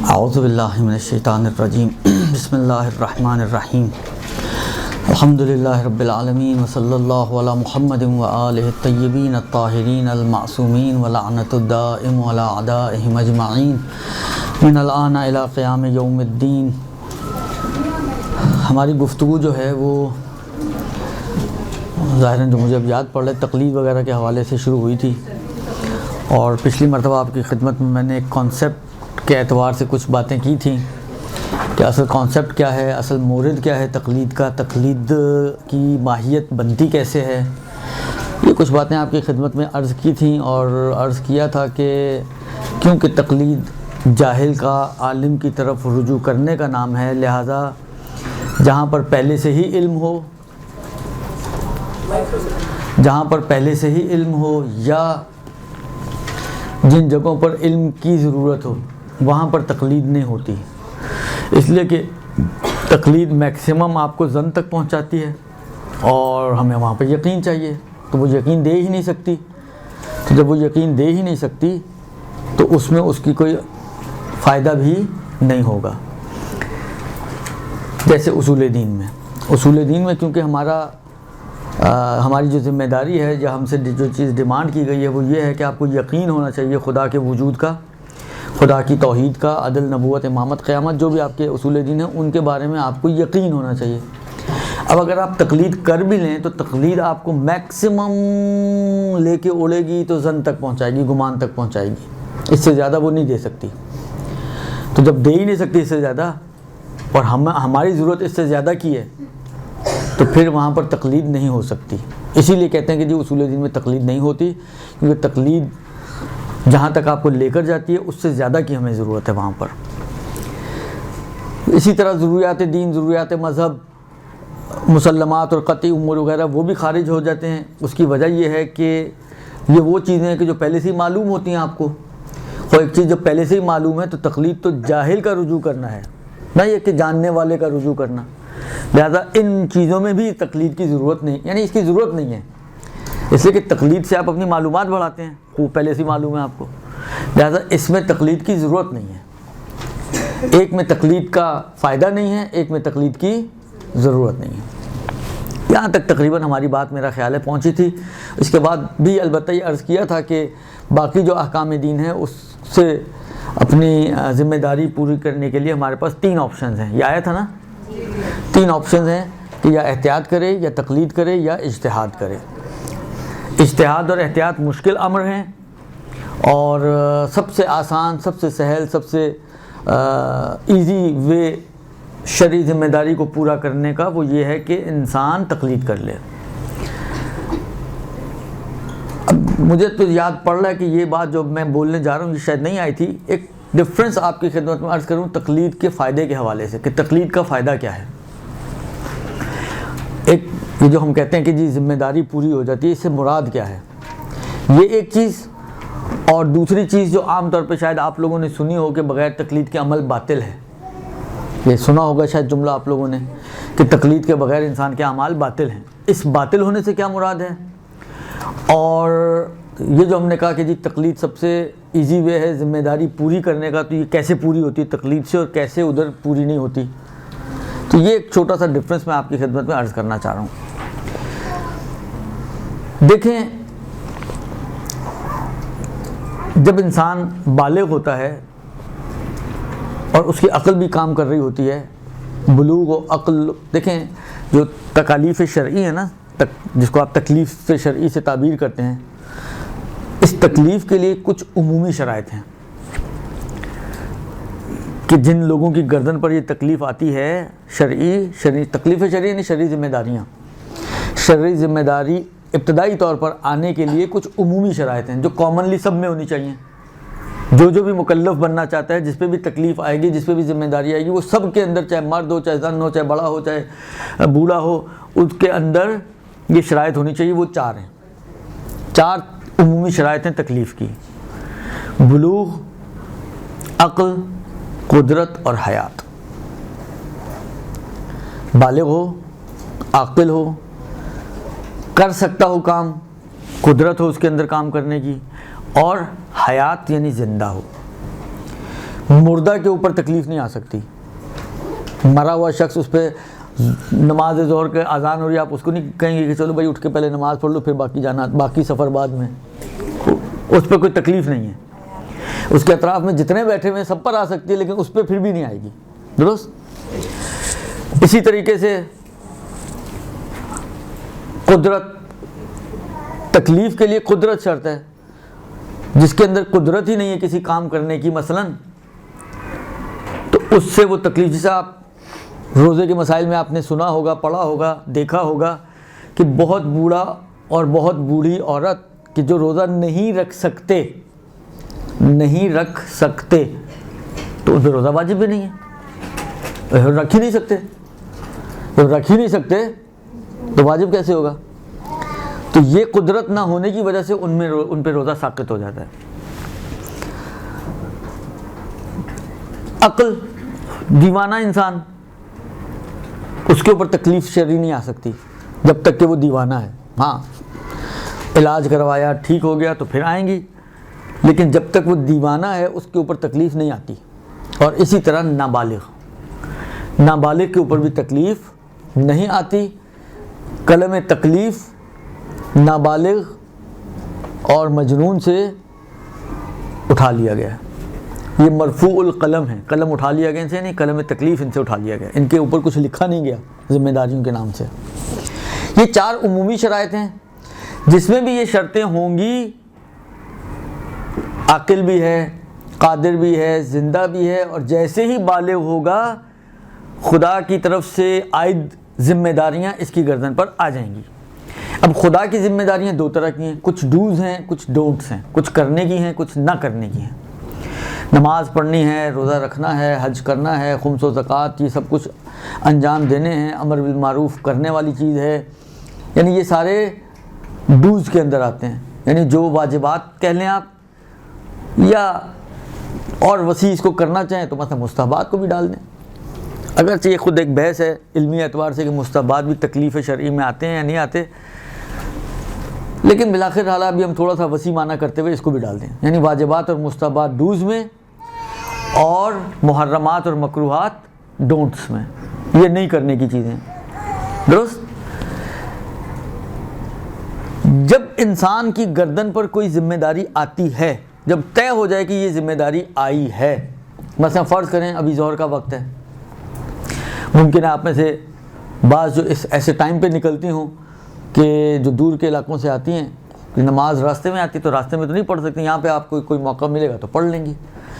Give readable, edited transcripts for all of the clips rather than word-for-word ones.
اعوذ باللہ من الشیطان الرجیم بسم اللہ الرحمن الرحیم الحمد للہ رب العالمین وصلی اللہ علی محمد وآلہ الطیبین الطاہرین المعصومین ولعنت الدائم علی اعدائہم اجمعین من الآن الی قیام یوم الدین۔ ہماری گفتگو جو ہے وہ ظاہراً جو مجھے اب یاد پڑ رہا ہے تقلید وغیرہ کے حوالے سے شروع ہوئی تھی، اور پچھلی مرتبہ آپ کی خدمت میں نے ایک کانسیپٹ کے اعتبار سے کچھ باتیں کی تھیں کہ اصل کانسیپٹ کیا ہے، اصل مورد کیا ہے تقلید کا، تقلید کی ماہیت بنتی کیسے ہے، یہ کچھ باتیں آپ کی خدمت میں عرض کی تھیں۔ اور عرض کیا تھا کہ کیونکہ تقلید جاہل کا عالم کی طرف رجوع کرنے کا نام ہے، لہٰذا جہاں پر پہلے سے ہی علم ہو یا جن جگہوں پر علم کی ضرورت ہو وہاں پر تقلید نہیں ہوتی، اس لیے کہ تقلید میکسیمم آپ کو ظن تک پہنچاتی ہے اور ہمیں وہاں پہ یقین چاہیے، تو وہ یقین دے ہی نہیں سکتی۔ تو جب وہ یقین دے ہی نہیں سکتی تو اس میں اس کی کوئی فائدہ بھی نہیں ہوگا۔ جیسے اصول دین میں کیونکہ ہماری جو ذمہ داری ہے یا ہم سے جو چیز ڈیمانڈ کی گئی ہے وہ یہ ہے کہ آپ کو یقین ہونا چاہیے خدا کے وجود کا، خدا کی توحید کا، عدل، نبوت، امامت، قیامت، جو بھی آپ کے اصول دین ہیں ان کے بارے میں آپ کو یقین ہونا چاہیے۔ اب اگر آپ تقلید کر بھی لیں تو تقلید آپ کو میکسیمم لے کے اڑے گی تو ظن تک پہنچائے گی، گمان تک پہنچائے گی، اس سے زیادہ وہ نہیں دے سکتی۔ تو جب دے ہی نہیں سکتی اس سے زیادہ اور ہماری ضرورت اس سے زیادہ کی ہے تو پھر وہاں پر تقلید نہیں ہو سکتی۔ اسی لیے کہتے ہیں کہ اصول دین میں تقلید نہیں ہوتی، کیونکہ تقلید جہاں تک آپ کو لے کر جاتی ہے اس سے زیادہ کی ہمیں ضرورت ہے وہاں پر۔ اسی طرح ضروریات دین، ضروریات مذہب، مسلمات اور قطعی امور وغیرہ وہ بھی خارج ہو جاتے ہیں۔ اس کی وجہ یہ ہے کہ یہ وہ چیزیں ہیں کہ جو پہلے سے ہی معلوم ہوتی ہیں آپ کو، اور ایک چیز جب پہلے سے ہی معلوم ہے تو تقلید تو جاہل کا رجوع کرنا ہے، نہ یہ کہ جاننے والے کا رجوع کرنا۔ لہذا ان چیزوں میں بھی تقلید کی ضرورت نہیں، یعنی اس کی ضرورت نہیں ہے، اس لیے کہ تقلید سے آپ اپنی معلومات بڑھاتے ہیں، وہ پہلے سے معلوم ہے آپ کو، لہذا اس میں تقلید کی ضرورت نہیں ہے۔ ایک میں تقلید کا فائدہ نہیں ہے، ایک میں تقلید کی ضرورت نہیں ہے۔ یہاں تک تقریباً ہماری بات میرا خیال ہے پہنچی تھی۔ اس کے بعد بھی البتہ یہ عرض کیا تھا کہ باقی جو احکام دین ہے اس سے اپنی ذمہ داری پوری کرنے کے لیے ہمارے پاس 3 آپشنز ہیں، یہ آیا تھا نا، 3 آپشنز ہیں کہ یا احتیاط کرے، یا تقلید کرے، یا اجتہاد کرے۔ اجتہاد اور احتیاط مشکل امر ہیں، اور سب سے آسان، سب سے سہل، سب سے ایزی وے شرعی ذمہ داری کو پورا کرنے کا وہ یہ ہے کہ انسان تقلید کر لے۔ اب مجھے تو یاد پڑ رہا ہے کہ یہ بات جو میں بولنے جا رہا ہوں یہ شاید نہیں آئی تھی، ایک ڈفرینس آپ کی خدمت میں عرض کروں تقلید کے فائدے کے حوالے سے، کہ تقلید کا فائدہ کیا ہے۔ ایک یہ جو ہم کہتے ہیں کہ ذمہ داری پوری ہو جاتی ہے، اس سے مراد کیا ہے، یہ ایک چیز۔ اور دوسری چیز جو عام طور پہ شاید آپ لوگوں نے سنی ہو کہ بغیر تقلید کے عمل باطل ہے، یہ سنا ہوگا شاید جملہ آپ لوگوں نے کہ تقلید کے بغیر انسان کے اعمال باطل ہیں۔ اس باطل ہونے سے کیا مراد ہے، اور یہ جو ہم نے کہا کہ تقلید سب سے ایزی وے ہے ذمہ داری پوری کرنے کا، تو یہ کیسے پوری ہوتی ہے تقلید سے اور kیسے ادھر پوری نہیں ہوتی، تو یہ ایک چھوٹا سا ڈفرینس میں آپ کی خدمت میں عرض کرنا چاہ رہا ہوں۔ دیکھیں، جب انسان بالغ ہوتا ہے اور اس کی عقل بھی کام کر رہی ہوتی ہے، بلوغ و عقل، دیکھیں جو تکالیف شرعی ہے نا، جس کو آپ تکلیف شرعی سے تعبیر کرتے ہیں، اس تکلیف کے لیے کچھ عمومی شرائط ہیں کہ جن لوگوں کی گردن پر یہ تکلیف آتی ہے، شرعی تکلیف شرعی یعنی شرعی ذمہ داریاں، شرعی ذمہ داری ابتدائی طور پر آنے کے لیے کچھ عمومی شرائط ہیں جو کامنلی سب میں ہونی چاہیے۔ جو بھی مکلف بننا چاہتا ہے، جس پہ بھی تکلیف آئے گی، جس پہ بھی ذمہ داری آئے گی، وہ سب کے اندر، چاہے مرد ہو، چاہے زن ہو، چاہے بڑا ہو، چاہے بوڑھا ہو، اس کے اندر یہ شرائط ہونی چاہیے۔ وہ 4 ہیں، 4 عمومی شرائط ہیں تکلیف کی: بلوغ، عقل، قدرت اور حیات۔ بالغ ہو، عاقل ہو، کر سکتا ہو کام، قدرت ہو اس کے اندر کام کرنے کی، اور حیات یعنی زندہ ہو۔ مردہ کے اوپر تکلیف نہیں آ سکتی. مرا ہوا شخص اس پہ نماز ظہر کے اذان ہو رہی ہے, آپ اس کو نہیں کہیں گے کہ چلو بھائی اٹھ کے پہلے نماز پڑھ لو پھر باقی جانا, باقی سفر بعد میں. اس پہ کوئی تکلیف نہیں ہے. اس کے اطراف میں جتنے بیٹھے ہوئے ہیں سب پر آ سکتی ہے, لیکن اس پہ پھر بھی نہیں آئے گی. درست. اسی طریقے سے قدرت, تکلیف کے لیے قدرت شرط ہے. جس کے اندر قدرت ہی نہیں ہے کسی کام کرنے کی مثلاً, تو اس سے وہ تکلیف, جیسے آپ روزے کے مسائل میں آپ نے سنا ہوگا, پڑھا ہوگا, دیکھا ہوگا کہ بہت بوڑھا اور بہت بوڑھی عورت کہ جو روزہ نہیں رکھ سکتے تو ان پہ روزہ واجب بھی نہیں ہے. رکھ ہی نہیں سکتے تو واجب کیسے ہوگا؟ تو یہ قدرت نہ ہونے کی وجہ سے ان پہ روزہ ساقط ہو جاتا ہے. عقل, دیوانہ انسان, اس کے اوپر تکلیف شرعی نہیں آ سکتی جب تک کہ وہ دیوانہ ہے. ہاں علاج کروایا, ٹھیک ہو گیا تو پھر آئیں گی, لیکن جب تک وہ دیوانہ ہے اس کے اوپر تکلیف نہیں آتی. اور اسی طرح نابالغ کے اوپر بھی تکلیف نہیں آتی. قلم تکلیف نابالغ اور مجنون سے اٹھا لیا گیا. یہ مرفوع القلم ہے, قلم اٹھا لیا گیا ان سے, نہیں قلم تکلیف ان سے اٹھا لیا گیا. ان کے اوپر کچھ لکھا نہیں گیا ذمہ داریوں کے نام سے. یہ 4 عمومی شرائط ہیں جس میں بھی یہ شرطیں ہوں گی. عاقل بھی ہے, قادر بھی ہے, زندہ بھی ہے, اور جیسے ہی بالغ ہوگا خدا کی طرف سے عائد ذمہ داریاں اس کی گردن پر آ جائیں گی. اب خدا کی ذمہ داریاں 2 طرح کی ہیں, کچھ ڈوز ہیں, کچھ ڈونٹس ہیں. کچھ کرنے کی ہیں, کچھ نہ کرنے کی ہیں. نماز پڑھنی ہے, روزہ رکھنا ہے, حج کرنا ہے, خمس و زکوٰۃ, یہ سب کچھ انجام دینے ہیں. امر بالمعروف کرنے والی چیز ہے. یعنی یہ سارے ڈوز کے اندر آتے ہیں, یعنی جو واجبات کہہ لیں آپ, یا اور وسیع اس کو کرنا چاہیں تو مثلا مستحبات کو بھی ڈال دیں. اگرچہ یہ خود ایک بحث ہے علمی اعتبار سے کہ مستحبات بھی تکلیف شرعی میں آتے ہیں یا نہیں آتے, لیکن بالآخر حال ابھی ہم تھوڑا سا وسیع معنی کرتے ہوئے اس کو بھی ڈال دیں. یعنی واجبات اور مستحبات ڈوز میں, اور محرمات اور مکروہات ڈونٹس میں. یہ نہیں کرنے کی چیزیں. درست. جب انسان کی گردن پر کوئی ذمہ داری آتی ہے, جب طے ہو جائے کہ یہ ذمہ داری آئی ہے, مثلا فرض کریں ابھی ظہر کا وقت ہے, ممکن ہے آپ میں سے بعض جو ایسے ٹائم پہ نکلتی ہوں کہ جو دور کے علاقوں سے آتی ہیں, کہ نماز راستے میں آتی تو راستے میں تو نہیں پڑھ سکتی, یہاں پہ آپ کو کوئی موقع ملے گا تو پڑھ لیں گی.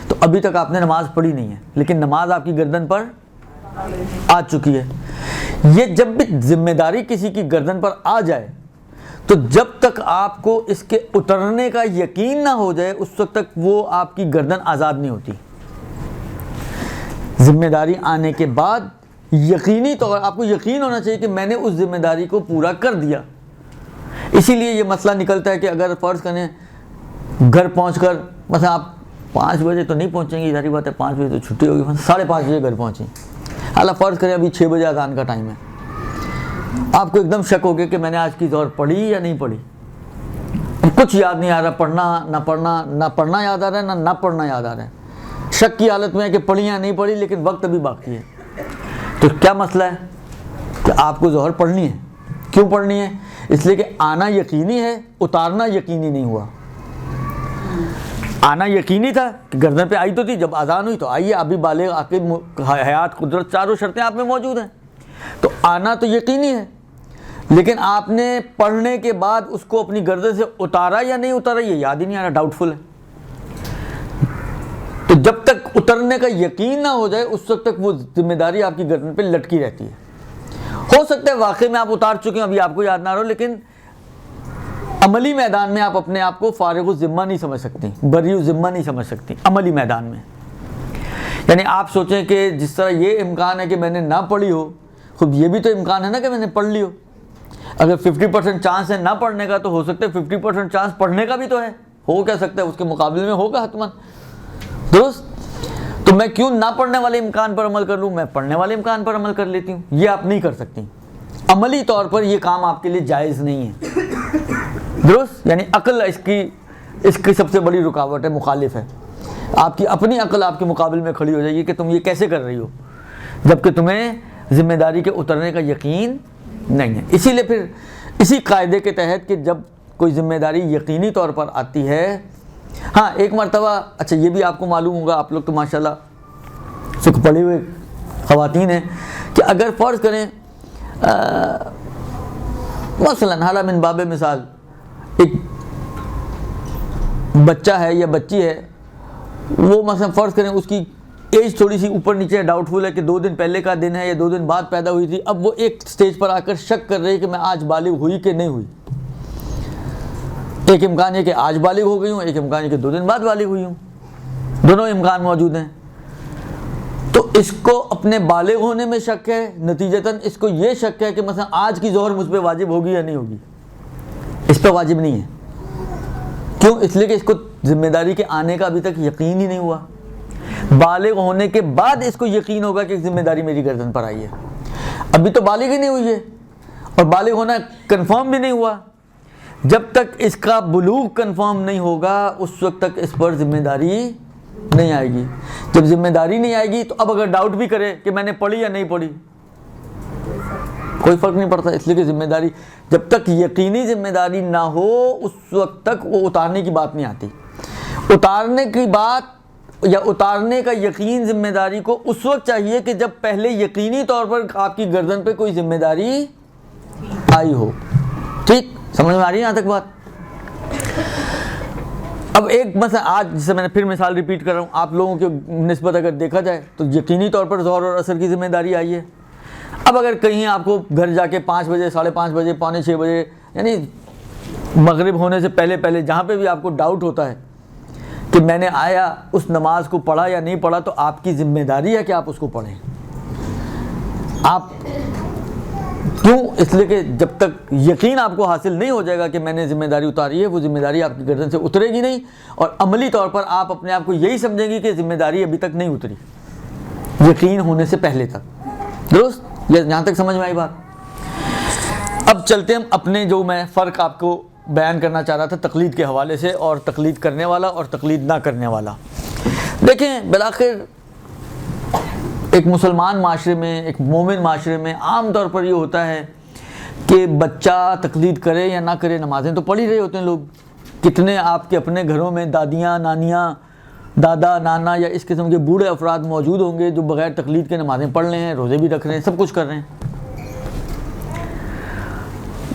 تو ابھی تک آپ نے نماز پڑھی نہیں ہے, لیکن نماز آپ کی گردن پر آ چکی ہے. یہ جب بھی ذمہ داری کسی کی گردن پر آ جائے تو جب تک آپ کو اس کے اترنے کا یقین نہ ہو جائے اس وقت تک وہ آپ کی گردن آزاد نہیں ہوتی. ذمہ داری آنے کے بعد یقینی طور آپ کو یقین ہونا چاہیے کہ میں نے اس ذمہ داری کو پورا کر دیا. اسی لیے یہ مسئلہ نکلتا ہے کہ اگر فرض کریں گھر پہنچ کر مثلا آپ 5 بجے تو نہیں پہنچیں گے, ظاہری بات ہے 5 بجے تو چھٹی ہوگی, 5:30 بجے گھر پہنچیں. حالانکہ فرض کریں ابھی 6 بجے اذان کا ٹائم ہے, آپ کو ایک دم شک ہو گیا کہ میں نے آج کی ظہر پڑھی یا نہیں پڑھی. کچھ یاد نہیں آ رہا, نہ پڑھنا یاد آ رہا ہے, نہ پڑھنا یاد آ رہا ہے. شک کی حالت میں ہے کہ پڑھی یا نہیں پڑھی, لیکن وقت ابھی باقی ہے. تو کیا مسئلہ ہے کہ آپ کو ظہر پڑھنی ہے. کیوں پڑھنی ہے؟ اس لیے کہ آنا یقینی ہے, اتارنا یقینی نہیں ہوا. آنا یقینی تھا کہ گردن پہ آئی تو تھی, جب اذان ہوئی تو آئیے, ابھی بالغ, عاقل, حیات, قدرت, 4 شرطیں آپ میں موجود ہیں. تو آنا تو یقینی ہے, لیکن آپ نے پڑھنے کے بعد اس کو اپنی گردن سے اتارا یا نہیں اتارا یہ یاد ہی نہیں آ رہا, ڈاؤٹ فل ہے. تو جب تک اترنے کا یقین نہ ہو جائے اس وقت تک وہ ذمہ داری آپ کی گردن پہ لٹکی رہتی ہے. ہو سکتا ہے واقعی میں آپ اتار چکے ہیں, ابھی آپ کو یاد نہ رہو, لیکن عملی میدان میں آپ اپنے آپ کو فارغ الذمہ نہیں سمجھ سکتی, بری الذمہ نہیں سمجھ سکتی عملی میدان میں. یعنی آپ سوچیں کہ جس طرح یہ امکان ہے کہ میں نے نہ پڑھی ہو, خود یہ بھی تو امکان ہے نا کہ میں نے پڑھ لی ہو. اگر 50% چانس ہے نہ پڑھنے کا تو ہو سکتا ہے 50% چانس پڑھنے کا بھی تو ہے. ہو کیا سکتا ہے, اس کے مقابلے میں ہوگا حتماً. درست. تو میں کیوں نہ پڑھنے والے امکان پر عمل کر لوں, میں پڑھنے والے امکان پر عمل کر لیتی ہوں. یہ آپ نہیں کر سکتی. عملی طور پر یہ کام آپ کے لیے جائز نہیں ہے. درست. یعنی عقل اس کی سب سے بڑی رکاوٹ ہے, مخالف ہے. آپ کی اپنی عقل آپ کے مقابل میں کھڑی ہو جائے گی کہ تم یہ کیسے کر رہی ہو، جبکہ تمہیں ذمہ داری کے اترنے کا یقین نہیں ہے۔ اسی لیے پھر اسی قاعدے کے تحت کہ جب کوئی ذمہ داری یقینی طور پر آتی ہے، ہاں ایک مرتبہ، اچھا یہ بھی آپ کو معلوم ہوگا، آپ لوگ تو ماشاءاللہ سکھ پڑے ہوئے خواتین ہیں، کہ اگر فرض کریں مثلاً حالا من باب مثال ایک بچہ ہے یا بچی ہے، وہ مثلا فرض کریں اس کی ایج تھوڑی سی اوپر نیچے ہے، ڈاؤٹ فل ہے کہ 2 دن پہلے کا دن ہے یا 2 دن بعد پیدا ہوئی تھی، اب وہ ایک سٹیج پر آ کر شک کر رہی ہے کہ میں آج بالغ ہوئی کہ نہیں ہوئی۔ ایک امکان ہے کہ آج بالغ ہو گئی ہوں، ایک امکان ہے کہ 2 دن بعد بالغ ہوئی ہوں، دونوں امکان موجود ہیں۔ تو اس کو اپنے بالغ ہونے میں شک ہے، نتیجتاً اس کو یہ شک ہے کہ مثلا آج کی ظہر مجھ پہ واجب ہوگی یا نہیں ہوگی، اس پہ واجب نہیں ہے۔ کیوں؟ اس لیے کہ اس کو ذمہ داری کے آنے کا ابھی تک یقین ہی نہیں ہوا۔ بالغ ہونے کے بعد اس کو یقین ہوگا کہ ذمہ داری میری گردن پر آئی ہے، ابھی تو بالغ ہی نہیں ہوئی ہے، اور بالغ ہونا کنفرم بھی نہیں ہوا۔ جب تک اس کا بلوغ کنفرم نہیں ہوگا اس وقت تک اس پر ذمہ داری نہیں آئے گی۔ جب ذمہ داری نہیں آئے گی تو اب اگر ڈاؤٹ بھی کرے کہ میں نے پڑھی یا نہیں پڑھی، کوئی فرق نہیں پڑتا، اس لیے کہ ذمہ داری جب تک یقینی ذمہ داری نہ ہو اس وقت تک وہ اتارنے کی بات نہیں آتی۔ اتارنے کی بات یا اتارنے کا یقین ذمہ داری کو اس وقت چاہیے کہ جب پہلے یقینی طور پر آپ کی گردن پہ کوئی ذمہ داری آئی ہو۔ ٹھیک سمجھ میں آ رہی ہے یہاں تک بات؟ اب ایک مثلا آج جسے میں نے پھر مثال ریپیٹ کر رہا ہوں، آپ لوگوں کی نسبت اگر دیکھا جائے تو یقینی طور پر ظہر اور عصر کی ذمہ داری آئی ہے۔ اب اگر کہیں آپ کو گھر جا کے 5 بجے، 5:30 بجے، 5:45 بجے، یعنی مغرب ہونے سے پہلے جہاں پہ بھی آپ کو ڈاؤٹ ہوتا ہے کہ میں نے آیا اس نماز کو پڑھا یا نہیں پڑھا، تو آپ کی ذمہ داری ہے کہ آپ اس کو پڑھیں۔ آپ کیوں؟ اس لیے کہ جب تک یقین آپ کو حاصل نہیں ہو جائے گا کہ میں نے ذمہ داری اتاری ہے، وہ ذمہ داری آپ کی گردن سے اترے گی نہیں، اور عملی طور پر آپ اپنے آپ کو یہی سمجھیں گی کہ ذمہ داری ابھی تک نہیں اتری، یقین ہونے سے پہلے تک۔ درست؟ یہاں تک سمجھ میں آئی بات؟ اب چلتے ہم اپنے جو میں فرق آپ کو بیان کرنا چاہ رہا تھا تقلید کے حوالے سے، اور تقلید کرنے والا اور تقلید نہ کرنے والا۔ دیکھیں بالآخر ایک مسلمان معاشرے میں، ایک مومن معاشرے میں عام طور پر یہ ہوتا ہے کہ بچہ تقلید کرے یا نہ کرے، نمازیں تو پڑھ ہی رہے ہوتے ہیں لوگ۔ کتنے آپ کے اپنے گھروں میں دادیاں، نانیاں، دادا، نانا یا اس قسم کے بوڑھے افراد موجود ہوں گے جو بغیر تقلید کے نمازیں پڑھ رہے ہیں، روزے بھی رکھ رہے ہیں، سب کچھ کر رہے ہیں۔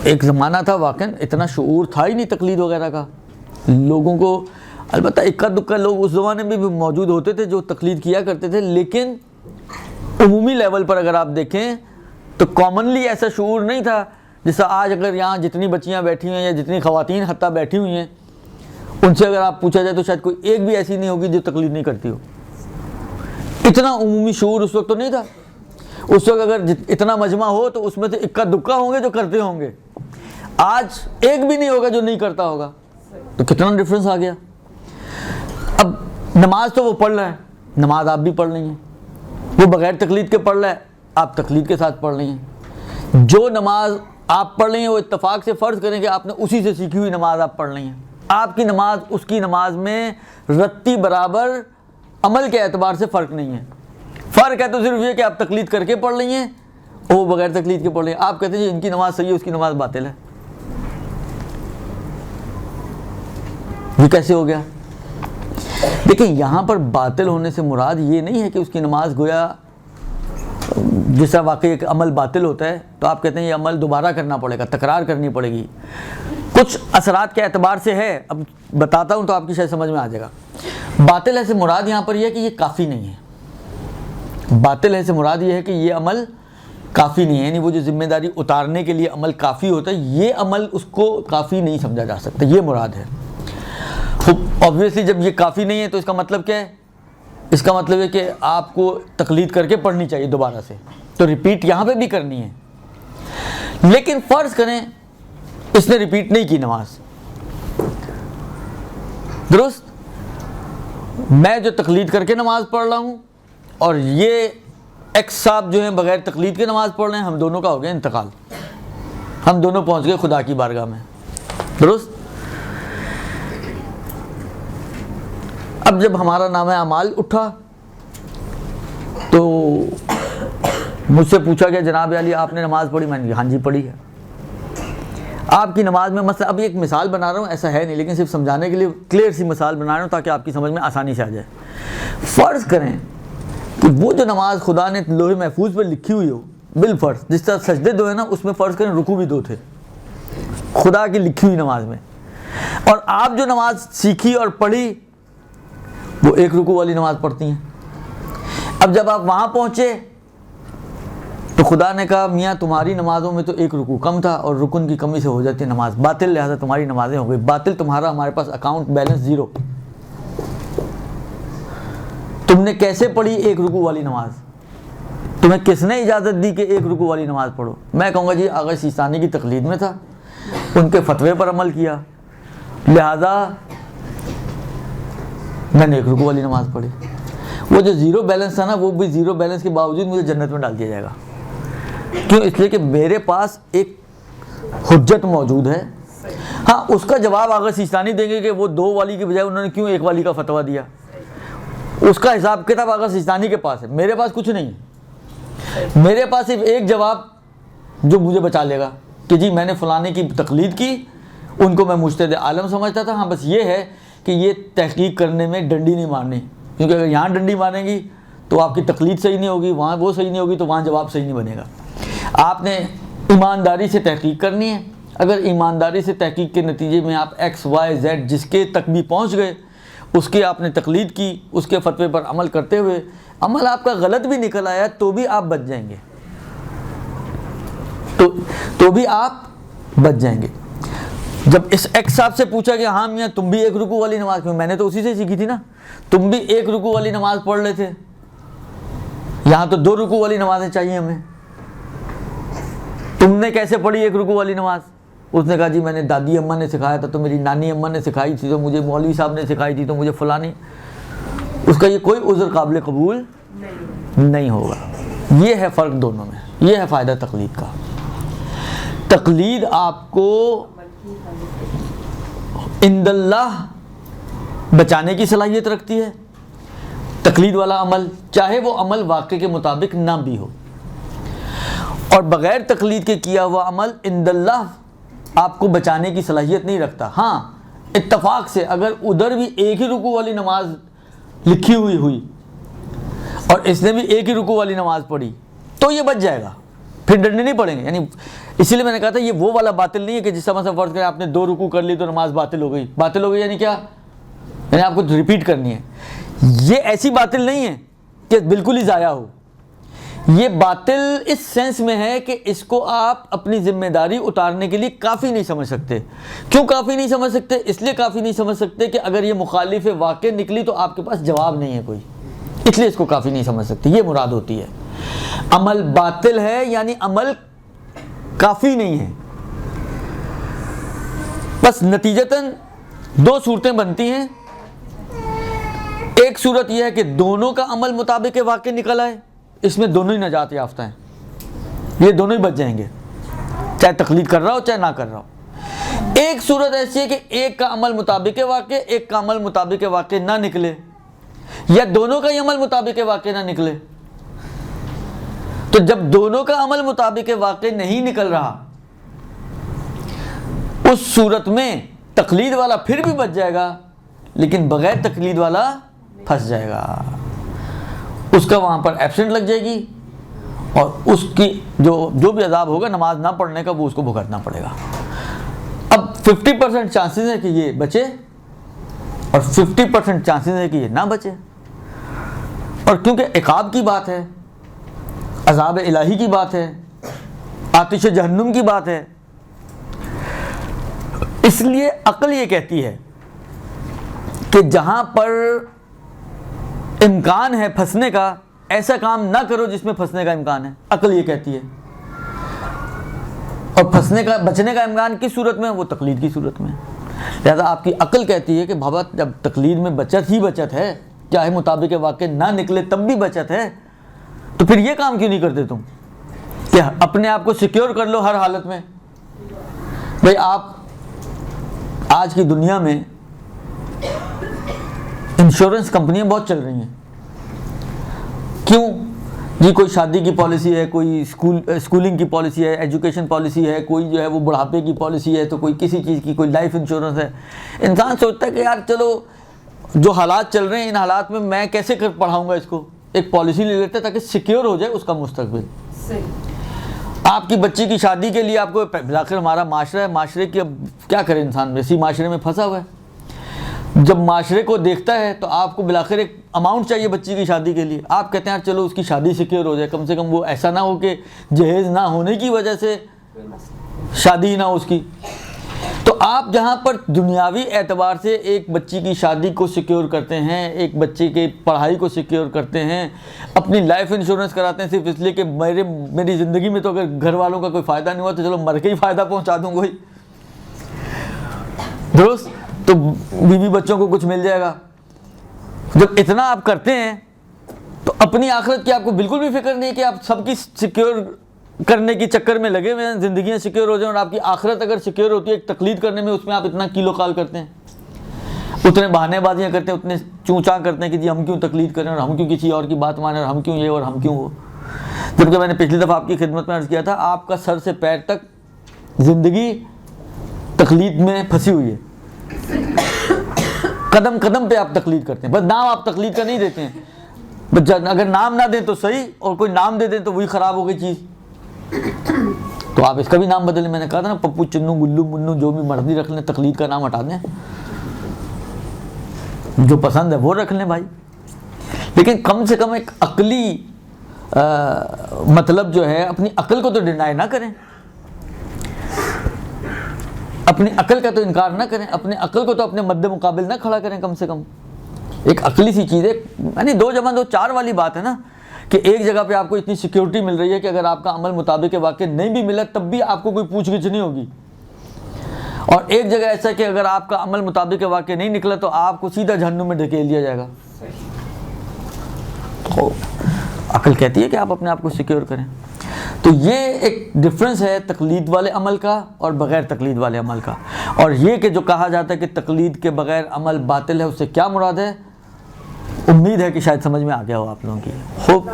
ایک زمانہ تھا واقعاً اتنا شعور تھا ہی نہیں تقلید وغیرہ کا لوگوں کو، البتہ اکا دکا لوگ اس زمانے میں بھی موجود ہوتے تھے جو تقلید کیا کرتے تھے، لیکن عمومی لیول پر اگر آپ دیکھیں تو کامنلی ایسا شعور نہیں تھا جیسا آج۔ اگر یہاں جتنی بچیاں بیٹھی ہیں یا جتنی خواتین حتیٰ بیٹھی ہوئی ہیں، ان سے اگر آپ پوچھا جائے تو شاید کوئی ایک بھی ایسی نہیں ہوگی جو تقلید نہیں کرتی ہو۔ اتنا عمومی شعور اس وقت تو نہیں تھا۔ اس وقت اگر اتنا مجمع ہو تو اس میں سے اکا دکا ہوں گے جو کرتے ہوں گے، آج ایک بھی نہیں ہوگا جو نہیں کرتا ہوگا۔ تو کتنا ڈفرینس آ گیا۔ اب نماز تو وہ پڑھ رہا ہے، نماز آپ بھی پڑھ رہی ہیں، وہ بغیر تقلید کے پڑھ رہا ہے، آپ تقلید کے ساتھ پڑھ رہی ہیں۔ جو نماز آپ پڑھ رہی ہیں وہ اتفاق سے فرض کریں کہ آپ نے اسی سے سیکھی ہوئی نماز آپ پڑھ رہی ہیں، آپ کی نماز اس کی نماز میں رتی برابر عمل کے اعتبار سے فرق نہیں ہے۔ فرق ہے تو صرف یہ کہ آپ تقلید کر کے پڑھ رہی ہیں، وہ بغیر تقلید کے پڑھ رہی ہیں۔ آپ کہتے ہیں ان کی نماز صحیح ہے، اس کی نماز باطل ہے۔ یہ کیسے ہو گیا؟ دیکھیں یہاں پر باطل ہونے سے مراد یہ نہیں ہے کہ اس کی نماز گویا جیسا واقعی ایک عمل باطل ہوتا ہے تو آپ کہتے ہیں یہ عمل دوبارہ کرنا پڑے گا، تکرار کرنی پڑے گی۔ کچھ اثرات کے اعتبار سے ہے، اب بتاتا ہوں تو آپ کی شاید سمجھ میں آ جائے گا۔ باطل ہے سے مراد یہاں پر یہ ہے کہ یہ کافی نہیں ہے۔ باطل ہے سے مراد یہ ہے کہ یہ عمل کافی نہیں ہے، یعنی وہ جو ذمہ داری اتارنے کے لیے عمل کافی ہوتا ہے، یہ عمل اس کو کافی نہیں سمجھا جا سکتا، یہ مراد ہے۔ obviously جب یہ کافی نہیں ہے تو اس کا مطلب کیا ہے؟ اس کا مطلب ہے کہ آپ کو تقلید کر کے پڑھنی چاہیے دوبارہ سے، تو ریپیٹ یہاں پہ بھی کرنی ہے۔ لیکن فرض کریں اس نے ریپیٹ نہیں کی نماز، درست؟ میں جو تقلید کر کے نماز پڑھ رہا ہوں اور یہ ایکس صاحب جو ہیں بغیر تقلید کے نماز پڑھ رہے ہیں، ہم دونوں کا ہو گیا انتقال، ہم دونوں پہنچ گئے خدا کی بارگاہ میں، درست؟ اب جب ہمارا نام اعمال اٹھا تو مجھ سے پوچھا گیا جناب علی آپ نے نماز پڑھی؟ میں نے کہا ہاں جی پڑھی ہے. آپ کی نماز میں مثلا ابھی ایک مثال بنا رہا ہوں، ایسا ہے نہیں، لیکن صرف سمجھانے کے لیے کلیئر سی مثال بنا رہا ہوں تاکہ آپ کی سمجھ میں آسانی سے آ جائے. فرض کریں کہ وہ جو نماز خدا نے لوح محفوظ پر لکھی ہوئی ہو بالفرض، جس طرح سجدے 2 ہیں نا، اس میں فرض کریں رکوع بھی 2 تھے خدا کی لکھی ہوئی نماز میں، اور آپ جو نماز سیکھی اور پڑھی وہ 1 رکوع والی نماز پڑھتی ہیں. اب جب آپ وہاں پہنچے تو خدا نے کہا میاں تمہاری نمازوں میں تو 1 رکوع کم تھا اور رکن کی کمی سے ہو جاتی ہے نماز باطل، لہذا تمہاری نمازیں ہو گئی باطل، تمہارا ہمارے پاس اکاؤنٹ بیلنس 0. تم نے کیسے پڑھی 1 رکوع والی نماز؟ تمہیں کس نے اجازت دی کہ 1 رکوع والی نماز پڑھو؟ میں کہوں گا جی آغا سیستانی کی تقلید میں تھا، ان کے فتوے پر عمل کیا، لہذا میں نے 1 رکوع والی نماز پڑھی. وہ جو 0 بیلنس تھا نا، وہ بھی 0 بیلنس کے باوجود مجھے جنت میں ڈال دیا جائے گا. کیوں؟ اس لیے کہ میرے پاس ایک حجت موجود ہے. ہاں اس کا جواب آغا سیستانی دیں گے کہ وہ 2 والی کی بجائے انہوں نے کیوں 1 والی کا فتویٰ دیا، اس کا حساب کتاب آغا سیستانی کے پاس ہے، میرے پاس کچھ نہیں ہے. میرے پاس صرف ایک جواب جو مجھے بچا لے گا کہ جی میں نے فلانے کی تقلید کی، ان کو میں مجتہد عالم سمجھتا تھا. ہاں بس یہ ہے کہ یہ تحقیق کرنے میں ڈنڈی نہیں مارنی، کیونکہ اگر یہاں ڈنڈی ماریں گی تو آپ کی تقلید صحیح نہیں ہوگی، وہاں وہ صحیح نہیں ہوگی تو وہاں جواب صحیح نہیں بنے گا. آپ نے ایمانداری سے تحقیق کرنی ہے. اگر ایمانداری سے تحقیق کے نتیجے میں آپ ایکس وائی زیڈ جس کے تک بھی پہنچ گئے اس کی آپ نے تقلید کی، اس کے فتوے پر عمل کرتے ہوئے عمل آپ کا غلط بھی نکل آیا تو بھی آپ بچ جائیں گے، تو بھی آپ بچ جائیں گے. جب اس ایکس صاحب سے پوچھا کہ ہاں میاں تم بھی 1 رکوع والی نماز، کیوں میں نے تو اسی سے سیکھی تھی نا، تم بھی 1 رکوع والی نماز پڑھ رہے تھے، یہاں تو 2 رکوع والی نمازیں چاہیے ہمیں، تم نے کیسے پڑھی 1 رکوع والی نماز؟ اس نے کہا جی میں نے دادی اماں نے سکھایا تھا، تو میری نانی اماں نے سکھائی تھی، تو مجھے مولوی صاحب نے سکھائی تھی، تو مجھے فلانی. اس کا یہ کوئی عذر قابل قبول نہیں ہوگا. یہ ہے فرق دونوں میں، یہ ہے فائدہ تقلید کا. تقلید آپ کو عند اللہ بچانے کی صلاحیت رکھتی ہے. تقلید والا عمل چاہے وہ عمل واقع کے مطابق نہ بھی ہو، اور بغیر تقلید کے کیا ہوا عمل عند اللہ آپ کو بچانے کی صلاحیت نہیں رکھتا. ہاں اتفاق سے اگر ادھر بھی 1 ہی رکوع والی نماز لکھی ہوئی اور اس نے بھی 1 ہی رکوع والی نماز پڑھی تو یہ بچ جائے گا، پھر ڈنڈے نہیں پڑیں گے. یعنی اسی لیے میں نے کہا تھا یہ وہ والا باطل نہیں ہے کہ جس طرح مثلا فرض کریں آپ نے 2 رکوع کر لی تو نماز باطل ہو گئی. باطل ہو گئی یعنی کیا؟ یعنی آپ کو ریپیٹ کرنی ہے. یہ ایسی باطل نہیں ہے کہ بالکل ہی ضائع ہو. یہ باطل اس سینس میں ہے کہ اس کو آپ اپنی ذمہ داری اتارنے کے لیے کافی نہیں سمجھ سکتے. کیوں کافی نہیں سمجھ سکتے؟ اس لیے کافی نہیں سمجھ سکتے کہ اگر یہ مخالف واقع نکلی تو آپ کے پاس جواب نہیں ہے کوئی، اس لیے اس کو کافی نہیں سمجھ سکتے. یہ مراد ہوتی ہے. عمل باطل ہے یعنی عمل کافی نہیں ہے. بس نتیجتاً 2 صورتیں بنتی ہیں. ایک صورت یہ ہے کہ دونوں کا عمل مطابق واقع نکل آئے، اس میں دونوں ہی نجات یافتہ ہیں، یہ دونوں ہی بچ جائیں گے، چاہے تقلید کر رہا ہو چاہے نہ کر رہا ہو. ایک صورت ایسی ہے کہ ایک کا عمل مطابق واقع، ایک کا عمل مطابق واقع نہ نکلے، یا دونوں کا ہی عمل مطابق واقع نہ نکلے. تو جب دونوں کا عمل مطابق واقع نہیں نکل رہا اس صورت میں تقلید والا پھر بھی بچ جائے گا، لیکن بغیر تقلید والا پھنس جائے گا. اس کا وہاں پر ایبسنٹ لگ جائے گی اور اس کی جو بھی عذاب ہوگا نماز نہ پڑھنے کا وہ اس کو بھگتنا پڑے گا. اب 50% چانسز ہے کہ یہ بچے اور 50% چانسز ہے کہ یہ نہ بچے. اور کیونکہ عقاب کی بات ہے، عذاب الہی کی بات ہے، آتش جہنم کی بات ہے، اس لیے عقل یہ کہتی ہے کہ جہاں پر امکان ہے پھنسنے کا ایسا کام نہ کرو جس میں پھنسنے کا امکان ہے. عقل یہ کہتی ہے. اور پھنسنے کا بچنے کا امکان کس صورت میں؟ وہ تقلید کی صورت میں. لہذا آپ کی عقل کہتی ہے کہ بابا جب تقلید میں بچت ہی بچت ہے، چاہے مطابق واقع نہ نکلے تب بھی بچت ہے، تو پھر یہ کام کیوں نہیں کرتے تم کہ اپنے آپ کو سیکیور کر لو ہر حالت میں. بھئی آپ آج کی دنیا میں انشورنس کمپنیاں بہت چل رہی ہیں. کیوں جی؟ کوئی شادی کی پالیسی ہے, کوئی اسکولنگ کی پالیسی ہے, ایجوکیشن پالیسی ہے, کوئی جو ہے وہ بڑھاپے کی پالیسی ہے, تو کوئی کسی چیز کی, کوئی لائف انشورنس ہے. انسان سوچتا ہے کہ یار چلو جو حالات چل رہے ہیں ان حالات میں کیسے پڑھاؤں گا اس کو, ایک پالیسی لے لیتے تاکہ سیکیور ہو جائے اس کا مستقبل. آپ کی بچی کی شادی کے لیے آپ کو بلاخر ہمارا معاشرہ ہے, معاشرے کی اب کیا کرے انسان, ویسی معاشرے میں پھنسا ہوا ہے. جب معاشرے کو دیکھتا ہے تو آپ کو بلاخر ایک اماؤنٹ چاہیے بچی کی شادی کے لیے. آپ کہتے ہیں چلو اس کی شادی سیکیور ہو جائے, کم سے کم وہ ایسا نہ ہو کہ جہیز نہ ہونے کی وجہ سے شادی ہی نہ ہو اس کی. تو آپ جہاں پر دنیاوی اعتبار سے ایک بچی کی شادی کو سیکیور کرتے ہیں, ایک بچے کی پڑھائی کو سیکیور کرتے ہیں, اپنی لائف انشورنس کراتے ہیں صرف اس لیے کہ میری زندگی میں تو اگر گھر والوں کا کوئی فائدہ نہیں ہوا تو چلو مر کے ہی فائدہ پہنچا دوں گا, درست, تو بیوی بچوں کو کچھ مل جائے گا. جب اتنا آپ کرتے ہیں تو اپنی آخرت کی آپ کو بالکل بھی فکر نہیں کہ آپ سب کی سیکیور کرنے کی چکر میں لگے ہوئے ہیں, زندگیاں سیکیور ہو جائیں, اور آپ کی آخرت اگر سیکیور ہوتی ہے ایک تقلید کرنے میں, اس میں آپ اتنا کیلو کال کرتے ہیں, اتنے بہانے بازیاں کرتے ہیں, اتنے چونچاں کرتے ہیں کہ جی ہم کیوں تقلید کریں اور ہم کیوں کسی اور کی بات مانیں اور ہم کیوں یہ اور ہم کیوں وہ. جبکہ میں نے پچھلی دفعہ آپ کی خدمت میں عرض کیا تھا آپ کا سر سے پیر تک زندگی تقلید میں پھنسی ہوئی ہے, قدم قدم پہ آپ تقلید کرتے ہیں. بس نام آپ تقلید کا نہیں دیتے ہیں, بس اگر نام نہ دیں تو صحیح, اور کوئی نام دے دیں تو وہی خراب ہو گئی چیز. تو آپ اس کا بھی نام بدلیں, میں نے کہا تھا نا پپو چنو گلو منو جو بھی مرضی رکھ لیں, تقلید کا نام ہٹا دیں, جو پسند ہے وہ رکھ لیں بھائی. لیکن کم سے کم ایک عقلی مطلب جو ہے, اپنی عقل کو تو ڈینائی نہ کریں, اپنی عقل کا تو انکار نہ کریں, اپنے عقل کو تو اپنے مد مقابل نہ کھڑا کریں. کم سے کم ایک عقلی سی چیز ہے, یعنی 2 × 2 = 4 والی بات ہے نا, کہ ایک جگہ پہ آپ کو اتنی سیکیورٹی مل رہی ہے کہ اگر آپ کا عمل مطابق واقع نہیں بھی ملا تب بھی آپ کو کوئی پوچھ گچھ نہیں ہوگی, اور ایک جگہ ایسا کہ اگر آپ کا عمل مطابق واقع نہیں نکلا تو آپ کو سیدھا جہنم میں ڈھکیل دیا جائے گا. تو عقل کہتی ہے کہ آپ اپنے آپ کو سیکیور کریں. تو یہ ایک ڈفرنس ہے تقلید والے عمل کا اور بغیر تقلید والے عمل کا. اور یہ کہ جو کہا جاتا ہے کہ تقلید کے بغیر عمل باطل ہے, اس سے کیا مراد ہے؟ امید ہے کہ شاید سمجھ میں آ گیا ہو آپ لوگوں کی. خوب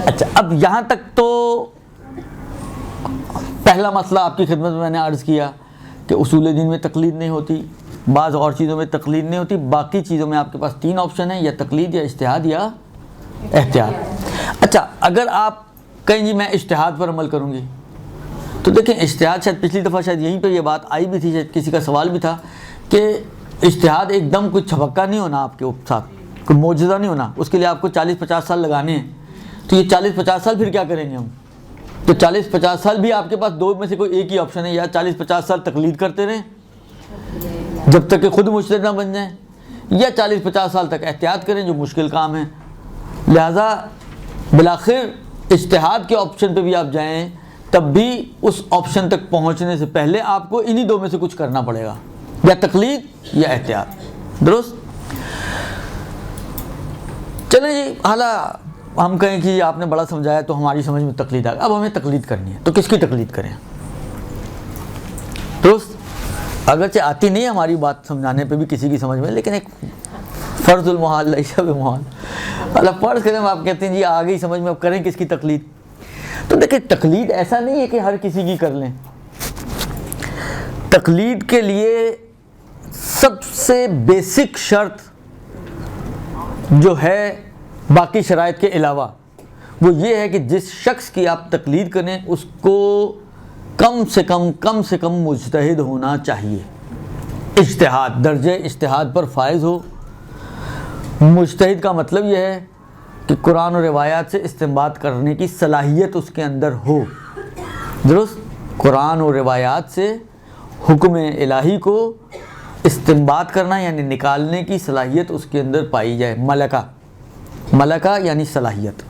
اچھا, اب یہاں تک تو پہلا مسئلہ آپ کی خدمت میں نے عرض کیا کہ اصول دین میں تقلید نہیں ہوتی, بعض اور چیزوں میں تقلید نہیں ہوتی, باقی چیزوں میں آپ کے پاس 3 آپشن ہیں, یا تقلید یا اجتہاد یا احتیاط. اچھا, اگر آپ کہیں جی میں اجتہاد پر عمل کروں گی, تو دیکھیں اجتہاد شاید پچھلی دفعہ شاید یہیں پہ یہ بات آئی بھی تھی, شاید کسی کا سوال بھی تھا کہ اجتہاد ایک دم کوئی چھپکا نہیں ہونا آپ کے ساتھ, کوئی معجزہ نہیں ہونا, اس کے لیے آپ کو 40-50 سال لگانے ہیں. تو یہ 40-50 سال پھر کیا کریں گے ہم؟ تو 40-50 سال بھی آپ کے پاس 2 میں سے کوئی ایک ہی آپشن ہے, یا 40-50 سال تقلید کرتے رہیں جب تک کہ خود مجتہد نہ بن جائیں, یا 40-50 سال تک احتیاط کریں جو مشکل کام ہے. لہذا بالآخر اجتہاد کے آپشن پہ بھی آپ جائیں تب بھی اس آپشن تک پہنچنے سے پہلے آپ کو انہی 2 میں سے کچھ کرنا پڑے گا, یا تقلید یا احتیاط. درست؟ چلیں جی, حالا ہم کہیں کہ آپ نے بڑا سمجھایا تو ہماری سمجھ میں تقلید آ گئی, اب ہمیں تقلید کرنی ہے, تو کس کی تقلید کریں؟ درست؟ اگرچہ آتی نہیں ہماری بات سمجھانے پہ بھی کسی کی سمجھ میں, لیکن ایک فرض المحال لیس بمحال, اللہ فرض کریں آپ کہتے ہیں جی آ گئی سمجھ میں, اب کریں کس کی تقلید؟ تو دیکھیں تقلید ایسا نہیں ہے کہ ہر کسی کی کر لیں. تقلید کے لیے سب سے بیسک شرط جو ہے باقی شرائط کے علاوہ, وہ یہ ہے کہ جس شخص کی آپ تقلید کریں اس کو کم سے کم مجتہد ہونا چاہیے. اجتہاد, درجہ اجتہاد پر فائز ہو. مجتہد کا مطلب یہ ہے کہ قرآن و روایات سے استنباط کرنے کی صلاحیت اس کے اندر ہو. درست؟ قرآن و روایات سے حکم الہی کو استنباط کرنا یعنی نکالنے کی صلاحیت اس کے اندر پائی جائے. ملکہ یعنی صلاحیت.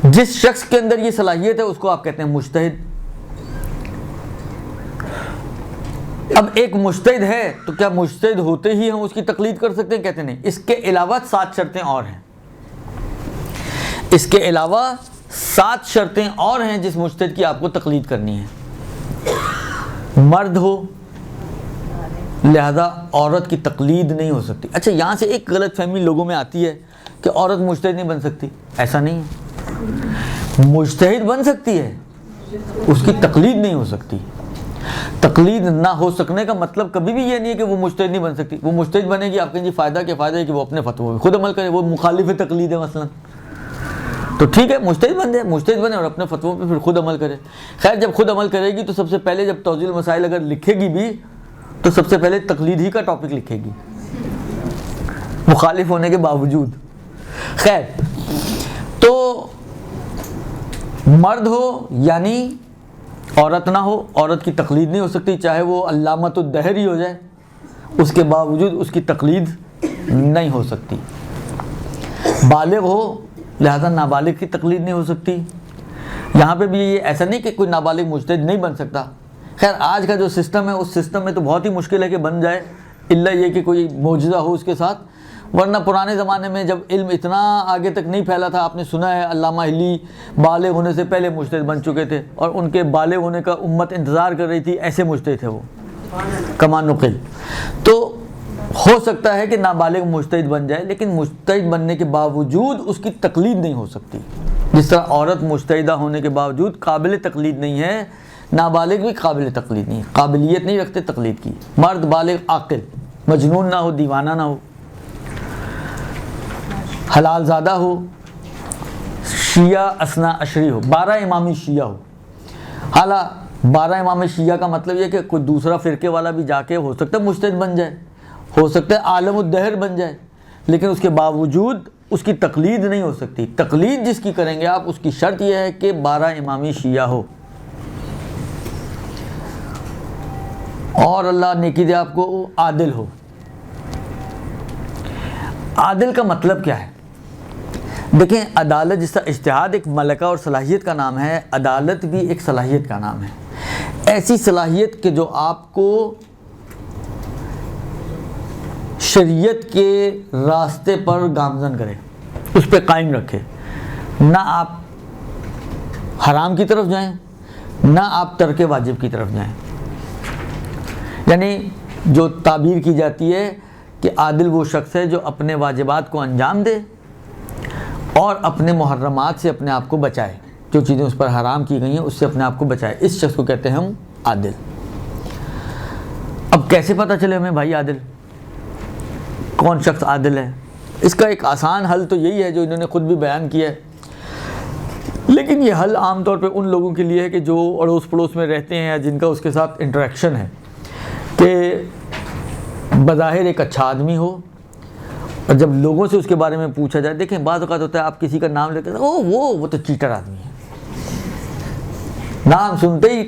جس شخص کے اندر یہ صلاحیت ہے اس کو آپ کہتے ہیں مجتہد. اب ایک مجتہد ہے تو کیا مجتہد ہوتے ہی ہم اس کی تقلید کر سکتے ہیں؟ کہتے نہیں, اس کے علاوہ 7 شرطیں اور ہیں. اس کے علاوہ 7 شرطیں اور ہیں جس مجتہد کی آپ کو تقلید کرنی ہے۔ مرد ہو، لہذا عورت کی تقلید نہیں ہو سکتی۔ اچھا، یہاں سے ایک غلط فہمی لوگوں میں آتی ہے کہ عورت مجتہد نہیں بن سکتی۔ ایسا نہیں ہے، مجتہد بن سکتی ہے، اس کی تقلید نہیں ہو سکتی۔ تقلید نہ ہو سکنے کا مطلب کبھی بھی یہ نہیں ہے کہ وہ مجتہد نہیں بن سکتی۔ وہ مجتہد بنے گی، آپ کہیں جی فائدہ کیا؟ فائدہ ہے کہ وہ اپنے فتووں پہ خود عمل کرے، وہ مخالف تقلید ہے مثلا، تو ٹھیک ہے مجتہد بن جائے، مجتہد بنے اور اپنے فتووں پہ پھر خود عمل کرے۔ خیر، جب خود عمل کرے گی تو سب سے پہلے جب توضیح المسائل اگر لکھے گی بھی تو سب سے پہلے تقلید ہی کا ٹاپک لکھے گی، مخالف ہونے کے باوجود۔ خیر، تو مرد ہو یعنی عورت نہ ہو، عورت کی تقلید نہیں ہو سکتی، چاہے وہ علامۃ الدہر ہی ہو جائے، اس کے باوجود اس کی تقلید نہیں ہو سکتی۔ بالغ ہو، لہذا نابالغ کی تقلید نہیں ہو سکتی۔ یہاں پہ بھی یہ ایسا نہیں کہ کوئی نابالغ مجتہد نہیں بن سکتا۔ خیر، آج کا جو سسٹم ہے اس سسٹم میں تو بہت ہی مشکل ہے کہ بن جائے، الا یہ کہ کوئی معجزہ ہو اس کے ساتھ، ورنہ پرانے زمانے میں جب علم اتنا آگے تک نہیں پھیلا تھا، آپ نے سنا ہے علامہ ہلی بالغ ہونے سے پہلے مجتہد بن چکے تھے، اور ان کے بالغ ہونے کا امت انتظار کر رہی تھی، ایسے مجتہد تھے وہ، کما نقل۔ تو ہو سکتا ہے کہ نابالغ مجتہد بن جائے، لیکن مجتہد بننے کے باوجود اس کی تقلید نہیں ہو سکتی۔ جس طرح عورت مجتہدہ ہونے کے باوجود قابل تقلید نہیں ہے، نابالغ بھی قابل تقلید نہیں ہے، قابلیت نہیں رکھتے تقلید کی۔ مرد بالغ عاقل، مجنون نہ ہو، دیوانہ نہ ہو، حلال زادہ ہو، شیعہ اثنا عشری ہو، 12 امامی شیعہ ہو۔ حالانکہ 12 امام شیعہ کا مطلب یہ کہ کوئی دوسرا فرقے والا بھی جا کے ہو سکتا ہے مجتہد بن جائے، ہو سکتا ہے عالم الدہر بن جائے، لیکن اس کے باوجود اس کی تقلید نہیں ہو سکتی۔ تقلید جس کی کریں گے آپ، اس کی شرط یہ ہے کہ 12 امامی شیعہ ہو، اور اللہ نیکی دے آپ کو، عادل ہو۔ عادل کا مطلب کیا ہے؟ دیکھیں، عدالت جس طرح اجتہاد ایک ملکہ اور صلاحیت کا نام ہے، عدالت بھی ایک صلاحیت کا نام ہے۔ ایسی صلاحیت کہ جو آپ کو شریعت کے راستے پر گامزن کرے، اس پہ قائم رکھے، نہ آپ حرام کی طرف جائیں، نہ آپ ترک واجب کی طرف جائیں۔ یعنی جو تعبیر کی جاتی ہے کہ عادل وہ شخص ہے جو اپنے واجبات کو انجام دے اور اپنے محرمات سے اپنے آپ کو بچائے، جو چیزیں اس پر حرام کی گئی ہیں اس سے اپنے آپ کو بچائے، اس شخص کو کہتے ہیں ہم عادل۔ اب کیسے پتہ چلے ہمیں بھائی عادل کون شخص عادل ہے؟ اس کا ایک آسان حل تو یہی ہے جو انہوں نے خود بھی بیان کیا ہے، لیکن یہ حل عام طور پہ ان لوگوں کے لیے ہے کہ جو اڑوس پڑوس میں رہتے ہیں یا جن کا اس کے ساتھ انٹریکشن ہے، کہ بظاہر ایک اچھا آدمی ہو، اور جب لوگوں سے اس کے بارے میں پوچھا جائے، دیکھیں بعض اوقات ہوتا ہے آپ کسی کا نام لیتے ہیں، وہ تو چیٹر آدمی ہے، نام سنتے ہی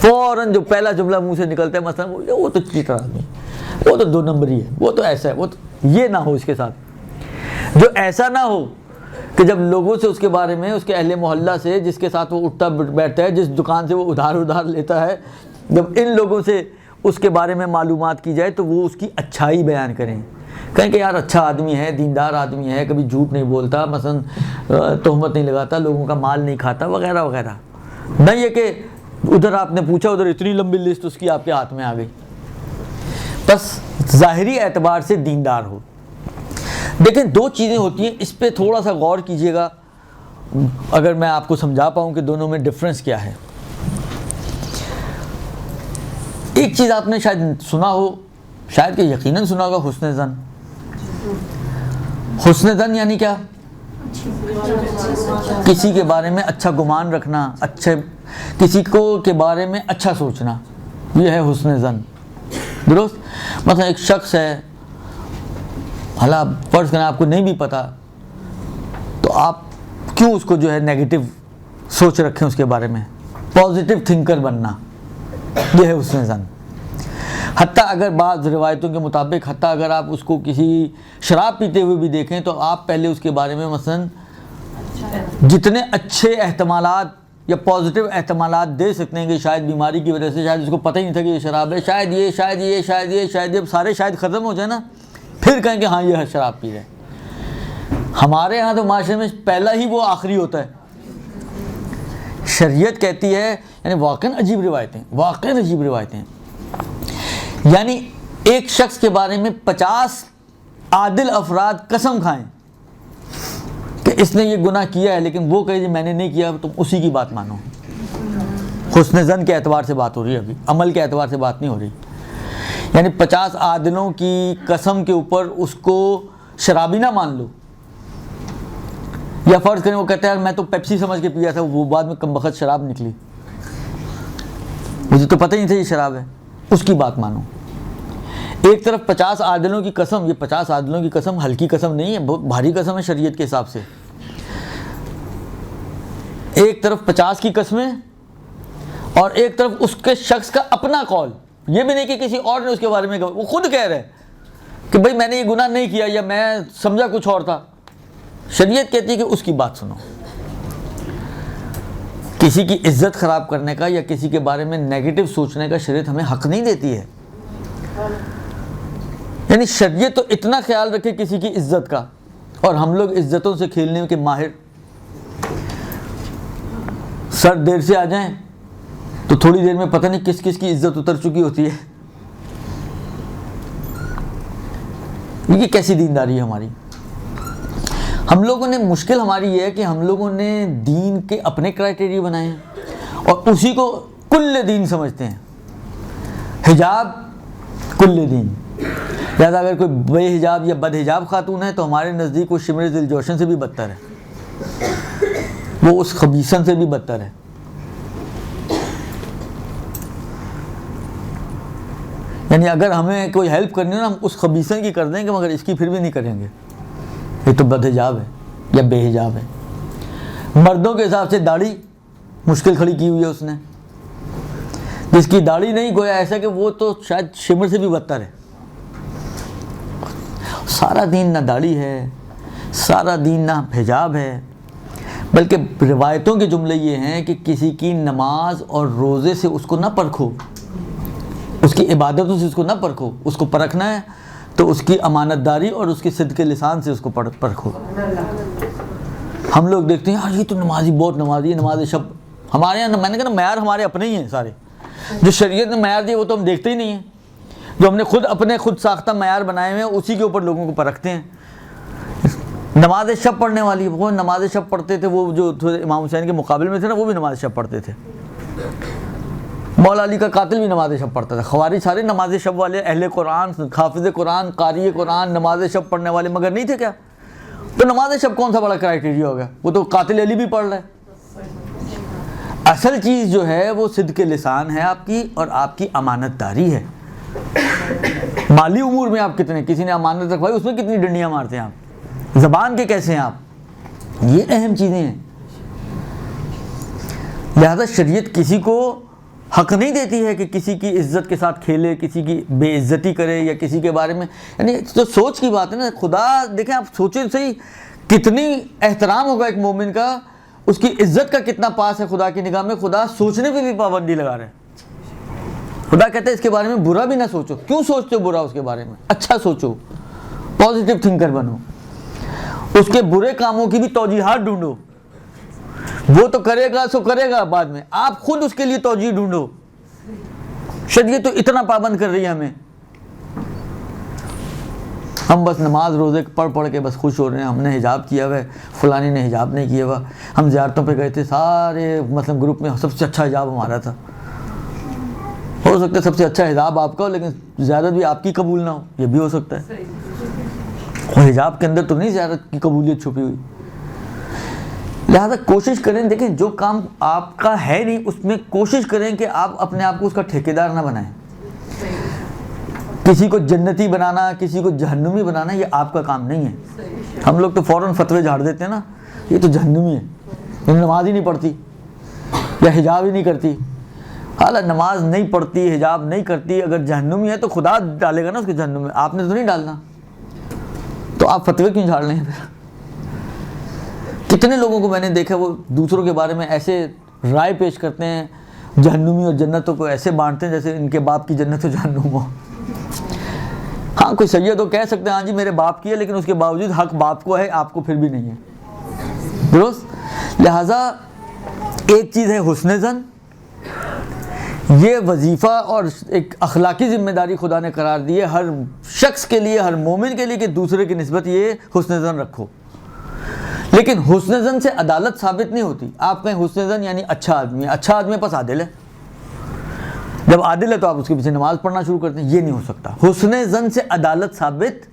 فوراً جو پہلا جملہ منہ سے نکلتا ہے مثلا وہ تو چیٹر آدمی ہے، وہ تو 2 نمبری ہے، وہ تو ایسا ہے، وہ تو یہ نہ ہو۔ اس کے ساتھ جو ایسا نہ ہو کہ جب لوگوں سے اس کے بارے میں، اس کے اہل محلہ سے جس کے ساتھ وہ اٹھتا بیٹھتا ہے، جس دکان سے وہ ادھار لیتا ہے، جب ان لوگوں سے اس کے بارے میں معلومات کی جائے تو وہ اس کی اچھائی بیان کریں، کہیں کہ یار اچھا آدمی ہے، دیندار آدمی ہے، کبھی جھوٹ نہیں بولتا، مثلا تہمت نہیں لگاتا، لوگوں کا مال نہیں کھاتا، وغیرہ وغیرہ۔ نہیں یہ کہ ادھر آپ نے پوچھا، ادھر اتنی لمبی لسٹ اس کی آپ کے ہاتھ میں آ گئی، بس ظاہری اعتبار سے دیندار ہو۔ دیکھیں 2 چیزیں ہوتی ہیں، اس پہ تھوڑا سا غور کیجئے گا اگر میں آپ کو سمجھا پاؤں کہ دونوں میں ڈفرنس کیا ہے۔ ایک چیز آپ نے شاید سنا ہو، شاید کہ یقیناً سنا ہوگا، حسن ظن۔ حسن ظن یعنی کیا؟ کسی کے بارے میں اچھا گمان رکھنا، کسی کے بارے میں اچھا سوچنا، یہ ہے حسن ظن، درست؟ مثلا ایک شخص ہے، حالانکہ فرض کریں آپ کو نہیں بھی پتا، تو آپ کیوں اس کو جو ہے نیگیٹو سوچ رکھیں اس کے بارے میں؟ پازیٹیو تھنکر بننا، یہ ہے حسن ظن۔ حتیٰ اگر بعض روایتوں کے مطابق، حتیٰ اگر آپ اس کو کسی شراب پیتے ہوئے بھی دیکھیں تو آپ پہلے اس کے بارے میں مثلا جتنے اچھے احتمالات یا پازیٹیو احتمالات دے سکتے ہیں کہ شاید بیماری کی وجہ سے، شاید اس کو پتہ ہی نہیں تھا کہ یہ شراب ہے، شاید یہ سارے شاید ختم ہو جائے نا، پھر کہیں کہ ہاں یہ شراب پی رہے، ہمارے ہاں تو معاشرے میں پہلا ہی وہ آخری ہوتا ہے. شریعت کہتی ہے، یعنی واقعاً عجیب روایتیں، یعنی ایک شخص کے بارے میں 50 عادل افراد قسم کھائیں کہ اس نے یہ گناہ کیا ہے، لیکن وہ کہے میں نے نہیں کیا، تم اسی کی بات مانو. حسن ظن کے اعتبار سے بات ہو رہی ہے، ابھی عمل کے اعتبار سے بات نہیں ہو رہی. یعنی 50 عادلوں کی قسم کے اوپر اس کو شرابی نہ مان لو. یا فرض کریں وہ کہتا ہے میں تو پیپسی سمجھ کے پیا تھا، وہ بعد میں کم بخت شراب نکلی، مجھے تو پتہ ہی نہیں تھا یہ شراب ہے، اس کی بات مانو. ایک طرف 50 عادلوں کی قسم، یہ 50 عادلوں کی قسم ہلکی قسم نہیں ہے، بہت بھاری قسم ہے شریعت کے حساب سے. ایک طرف 50 کی قسمیں اور ایک طرف اس کے شخص کا اپنا قول. یہ بھی نہیں کہ کسی اور نے اس کے بارے میں کہا، وہ خود کہہ رہے کہ بھئی میں نے یہ گناہ نہیں کیا یا میں سمجھا کچھ اور تھا. شریعت کہتی ہے کہ اس کی بات سنو. کسی کی عزت خراب کرنے کا یا کسی کے بارے میں نیگیٹو سوچنے کا شریعت ہمیں حق نہیں دیتی ہے. یعنی شریعت تو اتنا خیال رکھے کسی کی عزت کا، اور ہم لوگ عزتوں سے کھیلنے کے ماہر. سر دیر سے آ جائیں تو تھوڑی دیر میں پتہ نہیں کس کس کی عزت اتر چکی ہوتی ہے. یہ کیسی دینداری ہے ہماری. ہم لوگوں نے مشکل ہماری یہ ہے کہ ہم لوگوں نے دین کے اپنے کرائٹیریا بنائے ہیں اور اسی کو کل دین سمجھتے ہیں. حجاب کل دین. لہذا اگر کوئی بے حجاب یا بد حجاب خاتون ہے تو ہمارے نزدیک وہ شمر ذی الجوشن سے بھی بدتر ہے، وہ اس خبیثن سے بھی بدتر ہے. یعنی اگر ہمیں کوئی ہیلپ کرنی ہے نا، ہم اس خبیثن کی کر دیں گے، مگر اس کی پھر بھی نہیں کریں گے. یہ تو بد حجاب ہے یا بے حجاب ہے. مردوں کے حساب سے داڑھی مشکل کھڑی کی ہوئی ہے اس نے. جس کی داڑھی نہیں، گویا ایسا کہ وہ تو شاید شمر سے بھی بدتر ہے. سارا دین نہ داڑھی ہے، سارا دین نہ حجاب ہے، بلکہ روایتوں کے جملے یہ ہیں کہ کسی کی نماز اور روزے سے اس کو نہ پرکھو، اس کی عبادتوں سے اس کو نہ پرکھو. اس کو پرکھنا ہے تو اس کی امانت داری اور اس کے صدق لسان سے اس کو پرکھو. ہم لوگ دیکھتے ہیں یار یہ تو نمازی، بہت نمازی ہے، نماز شب. ہمارے یہاں میں نے کہا معیار ہمارے اپنے ہی ہیں سارے. جو شریعت نے معیار دیے وہ تو ہم دیکھتے ہی نہیں ہیں. جو ہم نے خود ساختہ معیار بنائے ہوئے ہیں اسی کے اوپر لوگوں کو پرکھتے ہیں. نماز شب پڑھنے والی، وہ نماز شب پڑھتے تھے، وہ جو امام حسین کے مقابل میں تھے نا، وہ بھی نماز شب پڑھتے تھے. مولا علی کا قاتل بھی نماز شب پڑھتا تھا. خوارج سارے نماز شب والے، اہل قرآن، حافظ قرآن، قاری قرآن، نماز شب پڑھنے والے مگر نہیں تھے کیا؟ تو نماز شب کون سا بڑا کرائٹیریا ہوگا؟ وہ تو قاتل علی بھی پڑھ رہا ہے. اصل چیز جو ہے وہ صدق لسان ہے آپ کی، اور آپ کی امانت داری ہے. مالی امور میں آپ کتنے، کسی نے امانت رکھوائی اس میں کتنی ڈنڈیاں مارتے ہیں آپ، زبان کے کیسے ہیں آپ، یہ اہم چیزیں ہیں. لہذا شریعت کسی کو حق نہیں دیتی ہے کہ کسی کی عزت کے ساتھ کھیلے، کسی کی بے عزتی کرے یا کسی کے بارے میں. یعنی تو سوچ کی بات ہے نا. خدا دیکھیں آپ سوچیں صحیح، کتنی احترام ہوگا ایک مومن کا، اس کی عزت کا کتنا پاس ہے خدا کی نگاہ میں. خدا سوچنے پہ بھی پابندی لگا رہے ہیں. خدا کہتا ہے اس کے بارے میں برا بھی نہ سوچو. کیوں سوچتے ہو برا اس کے بارے میں؟ اچھا سوچو، پازیٹیو تھنکر بنو، اس کے برے کاموں کی بھی توجیحات ڈھونڈو. وہ تو کرے گا سو کرے گا بعد میں، آپ خود اس کے لیے توجیہ ڈھونڈو. شریعت تو اتنا پابند کر رہی ہے ہمیں. ہم بس نماز روزے پڑھ کے بس خوش ہو رہے ہیں، ہم نے حجاب کیا ہوا ہے، فلانی نے حجاب نہیں کیا ہوا. ہم زیارتوں پہ گئے تھے، سارے مثلا گروپ میں سب سے اچھا حجاب ہمارا تھا. ہو سکتا ہے سب سے اچھا حجاب آپ کا ہو، لیکن زیارت بھی آپ کی قبول نہ ہو، یہ بھی ہو سکتا ہے. اور حجاب کے اندر تو نہیں زیارت کی قبولیت چھپی ہوئی. لہذا کوشش کریں، دیکھیں جو کام آپ کا ہے نہیں اس میں کوشش کریں کہ آپ اپنے آپ کو اس کا ٹھیکیدار نہ بنائیں. کسی کو جنتی بنانا، کسی کو جہنمی بنانا، یہ آپ کا کام نہیں ہے. ہم لوگ تو فوراً فتوے جھاڑ دیتے ہیں نا، یہ تو جہنمی ہے، یہ نماز ہی نہیں پڑھتی یا حجاب ہی نہیں کرتی. حالانکہ نماز نہیں پڑھتی، حجاب نہیں کرتی، اگر جہنمی ہے تو خدا ڈالے گا نا اس کے جہنم میں، آپ نے تو نہیں ڈالنا. تو آپ فتوے کیوں جھاڑ لیں پھر؟ کتنے لوگوں کو میں نے دیکھا وہ دوسروں کے بارے میں ایسے رائے پیش کرتے ہیں، جہنمی اور جنتوں کو ایسے بانٹتے ہیں جیسے ان کے باپ کی جنت و جہنم ہو. ہاں ہاں کوئی سید تو کہہ سکتے ہیں ہاں جی میرے باپ کی ہے، لیکن اس کے باوجود حق باپ کو ہے، آپ کو پھر بھی نہیں ہے، درست؟ لہٰذا ایک چیز ہے حسن ظن، یہ وظیفہ اور ایک اخلاقی ذمہ داری خدا نے قرار دی ہے ہر شخص کے لیے، ہر مومن کے لیے، کہ دوسرے کی نسبت یہ حسن ظن رکھو۔ لیکن حسن ظن سے عدالت ثابت نہیں ہوتی۔ آپ کہیں حسن ظن یعنی اچھا آدمی ہے، اچھا آدمی پس عادل ہے، جب عادل ہے تو آپ اس کے پیچھے نماز پڑھنا شروع کرتے ہیں، یہ نہیں ہو سکتا۔ حسن ظن سے عدالت ثابت،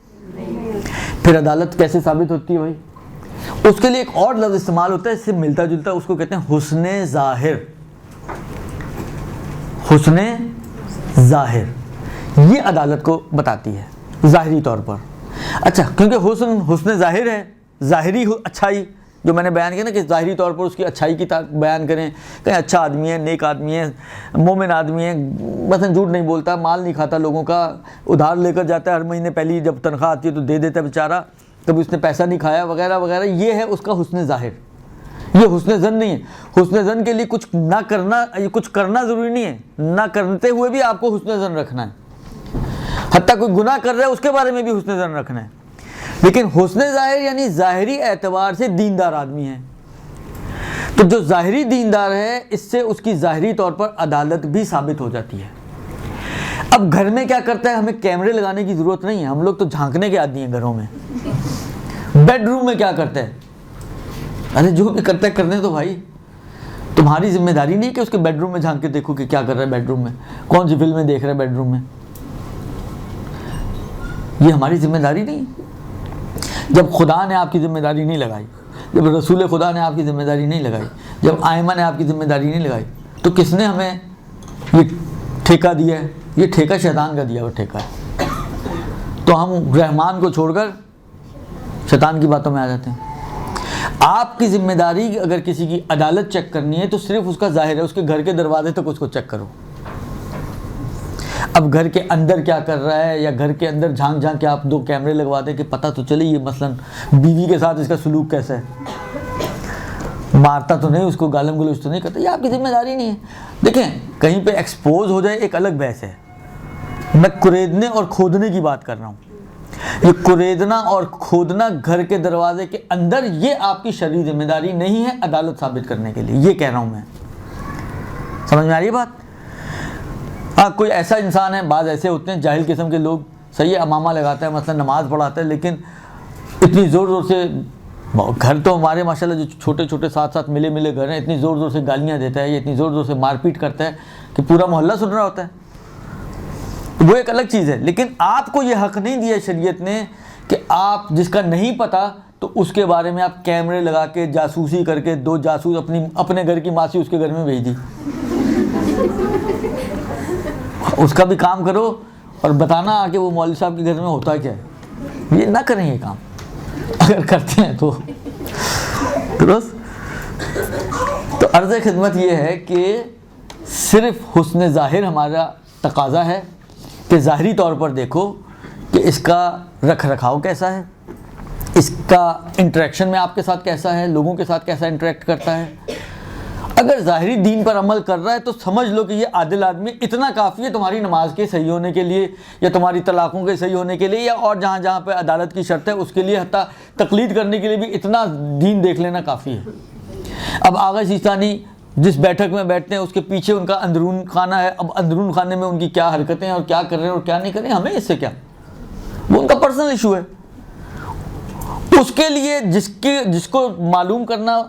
پھر عدالت کیسے ثابت ہوتی ہے بھائی؟ اس کے لیے ایک اور لفظ استعمال ہوتا ہے، اس سے ملتا جلتا، اس کو کہتے ہیں حسن ظاہر۔ حسن ظاہر یہ عدالت کو بتاتی ہے ظاہری طور پر۔ اچھا، کیونکہ حسن ظاہر ہے، ظاہری اچھائی جو میں نے بیان کیا نا، کہ ظاہری طور پر اس کی اچھائی کی بیان کریں، کہیں اچھا آدمی ہے، نیک آدمی ہے، مومن آدمی ہے، مثلا جھوٹ نہیں بولتا، مال نہیں کھاتا لوگوں کا، ادھار لے کر جاتا ہے ہر مہینے، پہلی جب تنخواہ آتی ہے تو دے دیتا ہے بیچارہ، کبھی اس نے پیسہ نہیں کھایا وغیرہ وغیرہ، یہ ہے اس کا حسن ظاہر۔ یہ حسن ظن نہیں ہے۔ حسن ظن کے لیے کچھ نہ کرنا، کچھ کرنا ضروری نہیں ہے، نہ کرتے ہوئے بھی آپ کو حسن ظن رکھنا ہے، حتیٰ کوئی گناہ کر رہا ہے اس کے بارے میں بھی حسن ظن رکھنا ہے۔ لیکن حسن ظاہر یعنی ظاہری اعتبار سے دیندار آدمی ہے، تو جو ظاہری دیندار ہے اس سے اس کی ظاہری طور پر عدالت بھی ثابت ہو جاتی ہے۔ اب گھر میں کیا کرتا ہے، ہمیں کیمرے لگانے کی ضرورت نہیں ہے، ہم لوگ تو جھانکنے کے عادی ہیں گھروں میں۔ بیڈ روم میں کیا کرتا ہے، ارے جو بھی کرتا ہے کرنے تو بھائی، تمہاری ذمہ داری نہیں کہ اس کے بیڈ روم میں جھانک کے دیکھو کہ کیا کر رہا ہے بیڈ روم میں، کون سی فلمیں دیکھ رہا ہے بیڈ روم میں، یہ ہماری ذمہ داری نہیں۔ جب خدا نے آپ کی ذمہ داری نہیں لگائی، جب رسول خدا نے آپ کی ذمہ داری نہیں لگائی، جب ائمہ نے آپ کی ذمہ داری نہیں لگائی، تو کس نے ہمیں یہ ٹھیکہ دیا ہے؟ یہ ٹھیکہ شیطان کا دیا ہوا ٹھیکہ ہے، تو ہم رحمان کو چھوڑ کر شیطان کی باتوں میں آ جاتے ہیں۔ آپ کی ذمہ داری اگر کسی کی عدالت چیک کرنی ہے تو صرف اس کا ظاہر ہے، اس کے گھر کے دروازے تک اس کو چیک کرو۔ اب گھر کے اندر کیا کر رہا ہے، یا گھر کے اندر جھانک جھانک کے آپ 2 کیمرے لگوا دیں کہ پتہ تو چلے یہ مثلا بیوی کے ساتھ اس کا سلوک کیسا ہے، مارتا تو نہیں، اس کو گالم گلوچ تو نہیں کرتا، یہ آپ کی ذمہ داری نہیں ہے۔ دیکھیں کہیں پہ ایکسپوز ہو جائے ایک الگ بحث ہے، میں کریدنے اور کھودنے کی بات کر رہا ہوں۔ یہ کریدنا اور کھودنا گھر کے دروازے کے اندر، یہ آپ کی شرعی ذمہ داری نہیں ہے عدالت ثابت کرنے کے لیے، یہ کہہ رہا ہوں میں۔ سمجھ میں آ رہی ہے بات؟ ہاں کوئی ایسا انسان ہے، بعض ایسے ہوتے ہیں جاہل قسم کے لوگ، صحیح ہے امامہ لگاتا ہے، مثلا نماز پڑھاتا ہے، لیکن اتنی زور زور سے، گھر تو ہمارے ماشاءاللہ جو چھوٹے چھوٹے ساتھ ساتھ ملے ملے گھر ہیں، اتنی زور زور سے گالیاں دیتا ہے، یہ اتنی زور زور سے مار پیٹ کرتا ہے کہ پورا محلہ سن رہا ہوتا ہے، وہ ایک الگ چیز ہے۔ لیکن آپ کو یہ حق نہیں دیا شریعت نے کہ آپ جس کا نہیں پتہ تو اس کے بارے میں آپ کیمرے لگا کے جاسوسی کر کے 2 جاسوس اپنے گھر کی ماسی اس کے گھر میں بھیج دی، اس کا بھی کام کرو اور بتانا آ کہ وہ مولوی صاحب کے گھر میں ہوتا کیا ہے۔ یہ نہ کریں یہ کام، اگر کرتے ہیں تو درست۔ تو عرض خدمت یہ ہے کہ صرف حسن ظاہر ہمارا تقاضا ہے کہ ظاہری طور پر دیکھو کہ اس کا رکھ رکھاؤ کیسا ہے، اس کا انٹریکشن میں آپ کے ساتھ کیسا ہے، لوگوں کے ساتھ کیسا انٹریکٹ کرتا ہے۔ اگر ظاہری دین پر عمل کر رہا ہے تو سمجھ لو کہ یہ عادل آدمی، اتنا کافی ہے تمہاری نماز کے صحیح ہونے کے لیے، یا تمہاری طلاقوں کے صحیح ہونے کے لیے، یا اور جہاں جہاں پہ عدالت کی شرط ہے اس کے لیے، حتیٰ تقلید کرنے کے لیے بھی اتنا دین دیکھ لینا کافی ہے۔ اب آغا سیستانی جس بیٹھک میں بیٹھتے ہیں اس کے پیچھے ان کا اندرون خانہ ہے، اب اندرون خانے میں ان کی کیا حرکتیں ہیں اور کیا کر رہے ہیں اور کیا نہیں کر رہے ہیں، ہمیں اس سے کیا، وہ ان کا پرسنل ایشو ہے۔ اس کے لیے جس کو معلوم کرنا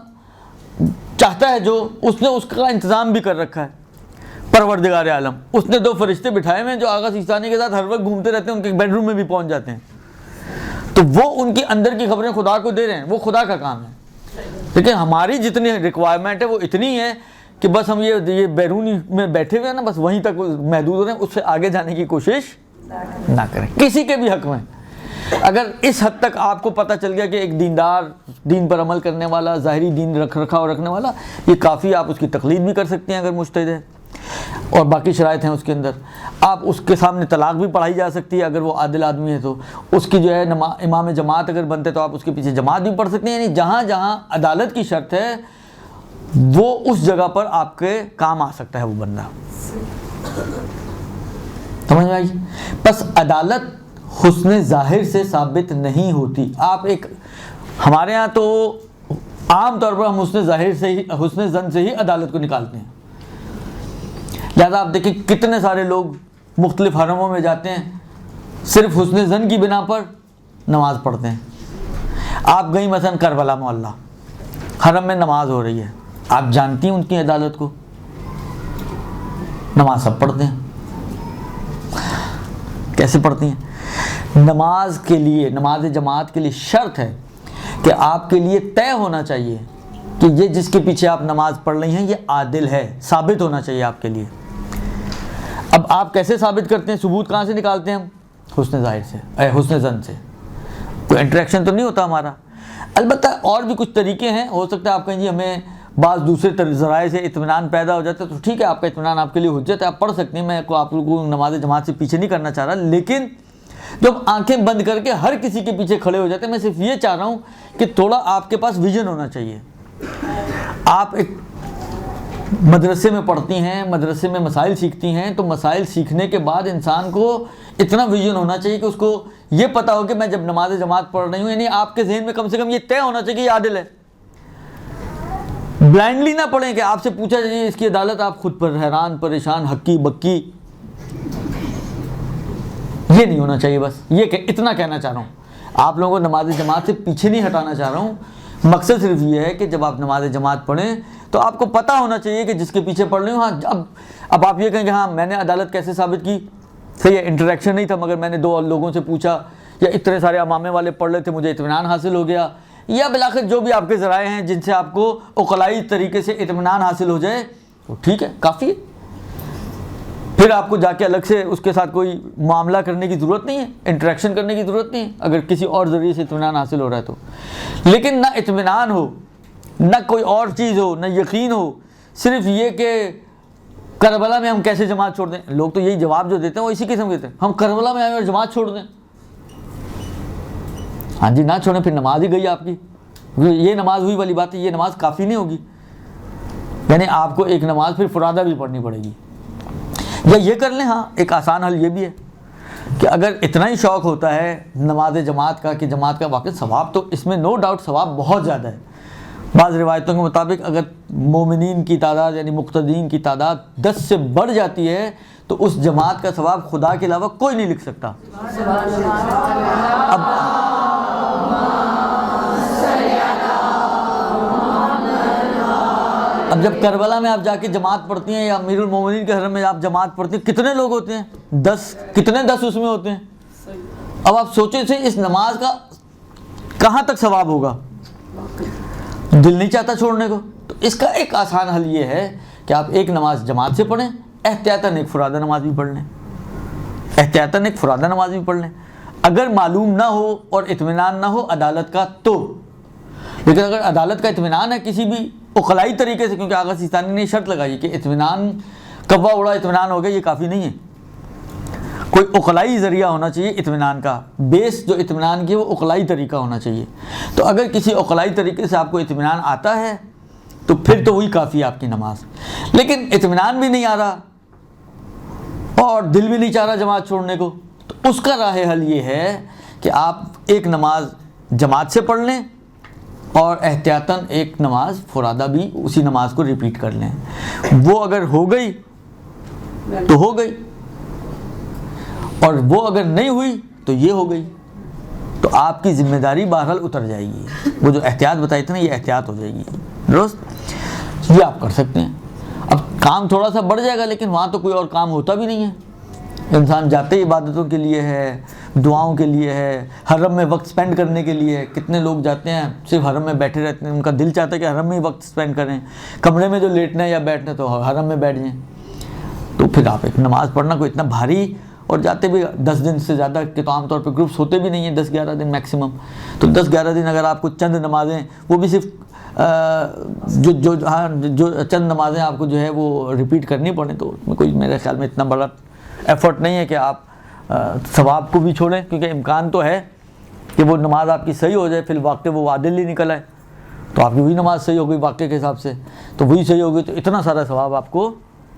چاہتا ہے، جو اس نے اس کا انتظام بھی کر رکھا ہے، پروردگار عالم، اس نے 2 فرشتے بٹھائے ہوئے ہیں جو آغا سیستانی کے ساتھ ہر وقت گھومتے رہتے ہیں، ان کے بیڈ روم میں بھی پہنچ جاتے ہیں، تو وہ ان کی اندر کی خبریں خدا کو دے رہے ہیں، وہ خدا کا کام ہے۔ لیکن ہماری جتنی ریکوائرمنٹ ہے وہ اتنی ہے کہ بس ہم یہ بیرونی میں بیٹھے ہوئے ہیں نا، بس وہیں تک محدود ہو رہے ہیں، اس سے آگے جانے کی کوشش نہ کریں کسی کے بھی حق میں۔ اگر اس حد تک آپ کو پتہ چل گیا کہ ایک دیندار، دین پر عمل کرنے والا، ظاہری دین رکھ رکھاؤ رکھنے والا، یہ کافی، آپ اس کی تقلید بھی کر سکتے ہیں اگر مجتہد ہے، اور باقی شرائط ہیں اس کے اندر۔ آپ اس کے سامنے طلاق بھی پڑھائی جا سکتی ہے اگر وہ عادل آدمی ہے، تو اس کی جو ہے امام جماعت اگر بنتے تو آپ اس کے پیچھے جماعت بھی پڑھ سکتے ہیں، یعنی جہاں جہاں عدالت کی شرط ہے وہ اس جگہ پر آپ کے کام آ سکتا ہے وہ بندہ۔ سمجھ میں آئی؟ بس عدالت حسن ظاہر سے ثابت نہیں ہوتی. آپ ایک ہمارے ہاں تو عام طور پر ہم حسن ظاہر سے ہی حسن ظن سے ہی عدالت کو نکالتے ہیں. لہذا آپ دیکھیں کتنے سارے لوگ مختلف حرموں میں جاتے ہیں, صرف حسن ظن کی بنا پر نماز پڑھتے ہیں. آپ گئیں مثلا کربلا محلہ, حرم میں نماز ہو رہی ہے, آپ جانتی ہیں ان کی عدالت کو, نماز سب پڑھتے ہیں. کیسے پڑھتی ہیں؟ نماز کے لیے, نماز جماعت کے لیے شرط ہے کہ آپ کے لیے طے ہونا چاہیے کہ یہ جس کے پیچھے آپ نماز پڑھ رہی ہیں یہ عادل ہے, ثابت ہونا چاہیے آپ کے لیے. اب آپ کیسے ثابت کرتے ہیں, ثبوت کہاں سے نکالتے ہیں ہم؟ حسن ظاہر سے, حسن ظن سے. کوئی انٹریکشن تو نہیں ہوتا ہمارا. البتہ اور بھی کچھ طریقے ہیں, ہو سکتا ہے آپ کہیں جی ہمیں بعض دوسرے ذرائع سے اطمینان پیدا ہو جاتا ہے, تو ٹھیک ہے, آپ کا اطمینان آپ کے لیے حجت ہے, آپ پڑھ سکتے ہیں. میں آپ لوگوں کو نماز جماعت سے پیچھے نہیں کرنا چاہ رہا, لیکن جب آنکھیں بند کر کے ہر کسی کے پیچھے کھڑے ہو جاتے ہیں, میں صرف یہ چاہ رہا ہوں کہ تھوڑا آپ کے پاس ویژن ہونا چاہیے. آپ ایک مدرسے میں پڑھتی ہیں, مدرسے میں مسائل سیکھتی ہیں, تو مسائل سیکھنے کے بعد انسان کو اتنا ویژن ہونا چاہیے کہ اس کو یہ پتا ہو کہ میں جب نماز جماعت پڑھ رہی ہوں, یعنی آپ کے ذہن میں کم سے کم یہ طے ہونا چاہیے کہ یہ عادل ہے. بلائنڈلی نہ پڑھیں کہ آپ سے پوچھا جائے اس کی عدالت, آپ خود پر حیران پریشان ہکی بکی. یہ نہیں ہونا چاہیے. بس یہ کہ اتنا کہنا چاہ رہا ہوں, آپ لوگوں کو نماز جماعت سے پیچھے نہیں ہٹانا چاہ رہا ہوں. مقصد صرف یہ ہے کہ جب آپ نماز جماعت پڑھیں تو آپ کو پتہ ہونا چاہیے کہ جس کے پیچھے پڑھ رہی ہوں. ہاں, اب آپ یہ کہیں کہ ہاں میں نے عدالت کیسے ثابت کی, صحیح ہے انٹریکشن نہیں تھا, مگر میں نے 2 لوگوں سے پوچھا, یا اتنے سارے امامے والے پڑھ رہے تھے, مجھے اطمینان حاصل ہو گیا, یا بالآخر جو بھی آپ کے ذرائع ہیں جن سے آپ کو عقلائی طریقے سے اطمینان حاصل ہو جائے, تو ٹھیک ہے, کافی ہے. پھر آپ کو جا کے الگ سے اس کے ساتھ کوئی معاملہ کرنے کی ضرورت نہیں ہے, انٹریکشن کرنے کی ضرورت نہیں ہے, اگر کسی اور ذریعے سے اطمینان حاصل ہو رہا ہے تو. لیکن نہ اطمینان ہو, نہ کوئی اور چیز ہو, نہ یقین ہو, صرف یہ کہ کربلا میں ہم کیسے جماعت چھوڑ دیں. لوگ تو یہی جواب جو دیتے ہیں وہ اسی قسم کے دیتے ہیں, ہم کربلا میں آئے اور جماعت چھوڑ دیں. ہاں جی, نہ چھوڑیں, پھر نماز ہی گئی آپ کی. یہ نماز ہوئی والی بات ہے, یہ نماز کافی نہیں ہوگی, یعنی آپ کو ایک نماز پھر فرادہ بھی پڑھنی پڑے گی. یا یہ کر لیں, ہاں ایک آسان حل یہ بھی ہے کہ اگر اتنا ہی شوق ہوتا ہے نماز جماعت کا کہ جماعت کا واقع ثواب, تو اس میں نو ڈاؤٹ ثواب بہت زیادہ ہے. بعض روایتوں کے مطابق اگر مومنین کی تعداد یعنی مقتدین کی تعداد 10 سے بڑھ جاتی ہے تو اس جماعت کا ثواب خدا کے علاوہ کوئی نہیں لکھ سکتا. اب جب کربلا میں آپ جا کے جماعت پڑھتی ہیں یا امیر المومنین کے حرم میں آپ جماعت پڑھتی ہیں, کتنے لوگ ہوتے ہیں؟ 10. کتنے 10 اس میں ہوتے ہیں؟ اب آپ سوچیں سے اس نماز کا کہاں تک ثواب ہوگا, دل نہیں چاہتا چھوڑنے کو. تو اس کا ایک آسان حل یہ ہے کہ آپ ایک نماز جماعت سے پڑھیں, احتیاطاً ایک فرادہ نماز بھی پڑھ لیں, احتیاطاً ایک فرادہ نماز بھی پڑھ لیں. اگر معلوم نہ ہو اور اطمینان نہ ہو عدالت کا تو. لیکن اگر عدالت کا اطمینان ہے کسی بھی عقلائی طریقے سے, کیونکہ آغا سیستانی نے شرط لگائی کہ اطمینان کبا اڑا اطمینان ہو گیا, یہ کافی نہیں ہے, کوئی عقلائی ذریعہ ہونا چاہیے اطمینان کا. بیس جو اطمینان کی وہ عقلائی طریقہ ہونا چاہیے. تو اگر کسی عقلائی طریقے سے آپ کو اطمینان آتا ہے تو پھر تو وہی کافی ہے آپ کی نماز. لیکن اطمینان بھی نہیں آ رہا اور دل بھی نہیں چاہ رہا جماعت چھوڑنے کو, تو اس کا راہ حل یہ ہے کہ آپ ایک نماز جماعت سے پڑھ لیں اور احتیاطاً ایک نماز فرادہ بھی اسی نماز کو ریپیٹ کر لیں. وہ اگر ہو گئی تو ہو گئی, اور وہ اگر نہیں ہوئی تو یہ ہو گئی. تو آپ کی ذمہ داری بہرحال اتر جائے گی. وہ جو احتیاط بتائی تھی نا, یہ احتیاط ہو جائے گی. درست, یہ آپ کر سکتے ہیں. اب کام تھوڑا سا بڑھ جائے گا, لیکن وہاں تو کوئی اور کام ہوتا بھی نہیں ہے. انسان جاتے ہی عبادتوں کے لیے ہے, دعاؤں کے لیے ہے, حرم میں وقت سپینڈ کرنے کے لیے. کتنے لوگ جاتے ہیں صرف حرم میں بیٹھے رہتے ہیں, ان کا دل چاہتا ہے کہ حرم میں ہی وقت سپینڈ کریں, کمرے میں جو لیٹنا ہے یا بیٹھنا ہے تو حرم میں بیٹھ جائیں. تو پھر آپ ایک نماز پڑھنا کوئی اتنا بھاری, اور جاتے بھی 10 دن سے زیادہ کے تو عام طور پہ گروپس ہوتے بھی نہیں ہیں, 10-11 دن میکسیمم. تو 10-11 دن اگر آپ کو چند نمازیں, وہ بھی صرف جو چند نمازیں آپ کو جو ہے وہ ریپیٹ کرنی پڑیں, تو اس میں کوئی میرے خیال میں اتنا بڑا ایفرٹ نہیں ہے کہ آپ ثواب کو بھی چھوڑیں. کیونکہ امکان تو ہے کہ وہ نماز آپ کی صحیح ہو جائے, پھر واقع وہ عادل ہی نکل آئے, تو آپ کی وہی نماز صحیح ہو گئی واقع کے حساب سے, تو وہی صحیح ہوگی تو اتنا سارا ثواب آپ کو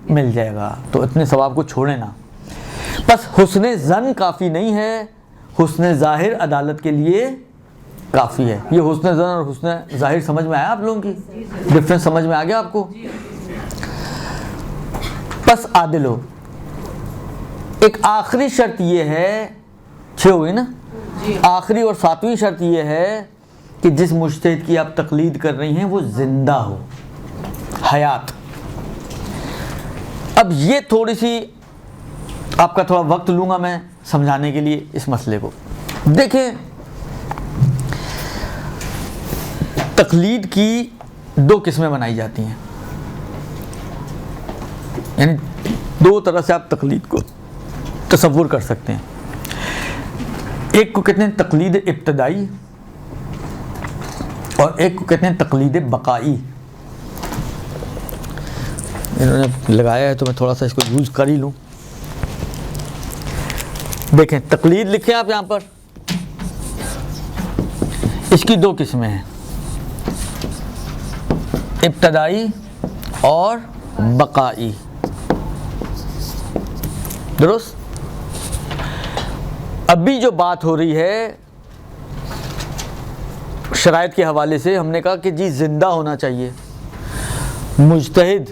مل جائے گا. تو اتنے ثواب کو چھوڑیں نا. بس حسن ظن کافی نہیں ہے, حسن ظاہر عدالت کے لیے کافی ہے. یہ حسن ظن اور حسن ظاہر سمجھ میں آیا آپ لوگوں کی ڈفرینس سمجھ میں آ گیا آپ کو؟ پس عادل ہو. ایک آخری شرط یہ ہے، 6 ہوئی نا، آخری اور 7ویں شرط یہ ہے کہ جس مجتہد کی آپ تقلید کر رہی ہیں وہ زندہ ہو، حیات. اب یہ تھوڑی سی آپ کا تھوڑا وقت لوں گا میں سمجھانے کے لیے اس مسئلے کو. دیکھیں، تقلید کی 2 قسمیں بنائی جاتی ہیں، یعنی 2 طرح سے آپ تقلید کو تصور کر سکتے ہیں. ایک کو کہتے ہیں تقلید ابتدائی اور ایک کو کہتے ہیں تقلید بقائی. انہوں نے لگایا ہے تو میں تھوڑا سا اس کو یوز کر ہی لوں. دیکھیں، تقلید لکھیں آپ یہاں پر، اس کی 2 قسمیں ہیں، ابتدائی اور بقائی. درست؟ ابھی جو بات ہو رہی ہے شرائط کے حوالے سے، ہم نے کہا کہ جی زندہ ہونا چاہیے. مجتہد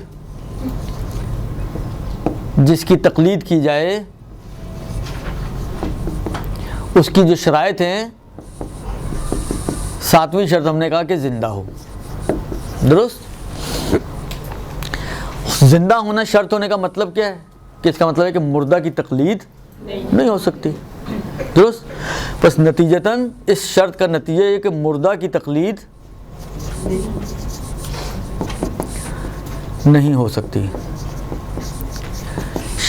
جس کی تقلید کی جائے اس کی جو شرائط ہیں، 7ویں شرط ہم نے کہا کہ زندہ ہو. درست؟ زندہ ہونا شرط ہونے کا مطلب کیا ہے؟ کہ اس کا مطلب ہے کہ مردہ کی تقلید نہیں ہو سکتی. درست؟ بس نتیجتاً اس شرط کا نتیجہ یہ کہ مردہ کی تقلید نہیں ہو سکتی.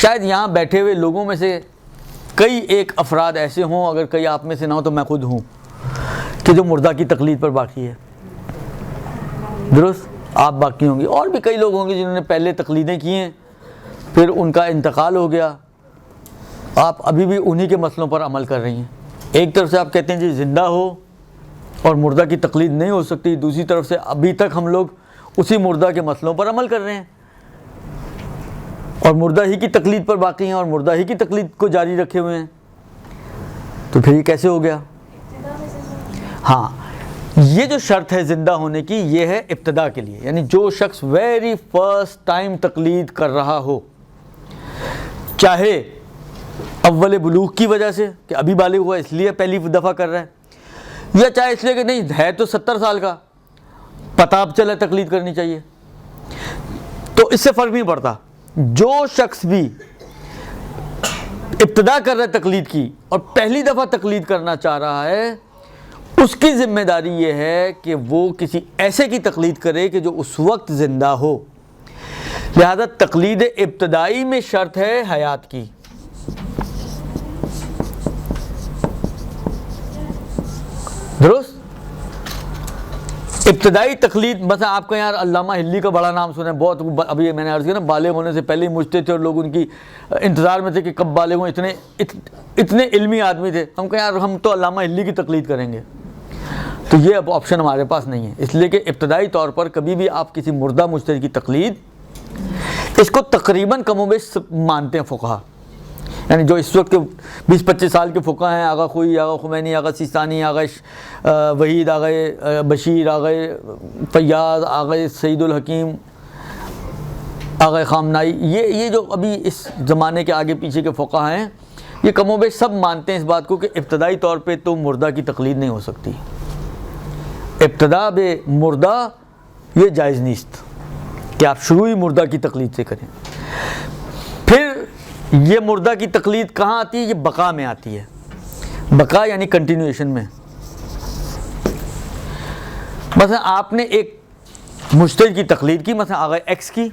شاید یہاں بیٹھے ہوئے لوگوں میں سے کئی ایک افراد ایسے ہوں، اگر کئی آپ میں سے نہ ہو تو میں خود ہوں، کہ جو مردہ کی تقلید پر باقی ہے. درست؟ آپ باقی ہوں گے، اور بھی کئی لوگ ہوں گے جنہوں نے پہلے تقلیدیں کی ہیں، پھر ان کا انتقال ہو گیا، آپ ابھی بھی انہی کے مسئلوں پر عمل کر رہی ہیں. ایک طرف سے آپ کہتے ہیں جی زندہ ہو اور مردہ کی تقلید نہیں ہو سکتی، دوسری طرف سے ابھی تک ہم لوگ اسی مردہ کے مسئلوں پر عمل کر رہے ہیں اور مردہ ہی کی تقلید پر باقی ہیں اور مردہ ہی کی تقلید کو جاری رکھے ہوئے ہیں. تو پھر یہ کیسے ہو گیا؟ ہاں، یہ جو شرط ہے زندہ ہونے کی، یہ ہے ابتدا کے لیے، یعنی جو شخص ویری فرسٹ ٹائم تقلید کر رہا ہو، چاہے اول بلوغ کی وجہ سے کہ ابھی بالغ ہوا اس لیے پہلی دفعہ کر رہا ہے، یا چاہے اس لیے کہ نہیں ہے تو 70 سال کا، پتہ اب چلا تقلید کرنی چاہیے، تو اس سے فرق نہیں پڑتا. جو شخص بھی ابتدا کر رہا ہے تقلید کی اور پہلی دفعہ تقلید کرنا چاہ رہا ہے، اس کی ذمہ داری یہ ہے کہ وہ کسی ایسے کی تقلید کرے کہ جو اس وقت زندہ ہو. لہذا تقلید ابتدائی میں شرط ہے حیات کی. درست؟ ابتدائی تقلید، مثلا آپ کو یار علامہ ہلی کا بڑا نام سنا ہے، بہت ابھی میں نے عرض کیا نا، بالغ ہونے سے پہلے ہی مجتہد تھے اور لوگ ان کی انتظار میں تھے کہ کب بالغ ہوں. اتنے علمی آدمی تھے. ہم کہیں یار ہم تو علامہ ہلی کی تقلید کریں گے، تو یہ اب آپشن ہمارے پاس نہیں ہے، اس لیے کہ ابتدائی طور پر کبھی بھی آپ کسی مردہ مجتہد کی تقلید، اس کو تقریباً کم و بیش مانتے ہیں فقہا، یعنی جو اس وقت کے 20-25 سال کے فقہا ہیں، آغا خوئی، آغا خمینی، آغا سیستانی، آغا وحید، آغا بشیر، آغا فیاض، آغا سعید الحکیم، آغا خامنائی، یہ جو ابھی اس زمانے کے آگے پیچھے کے فقہا ہیں، یہ کم و بیش سب مانتے ہیں اس بات کو کہ ابتدائی طور پہ تو مردہ کی تقلید نہیں ہو سکتی. ابتدا بے مردہ یہ جائز نیست کہ آپ شروع ہی مردہ کی تقلید سے کریں. پھر یہ مردہ کی تقلید کہاں آتی ہے؟ یہ بقا میں آتی ہے. بقا یعنی کنٹینویشن میں. مثلا آپ نے ایک مجتہد کی تقلید کی، مثلا آغا ایکس کی،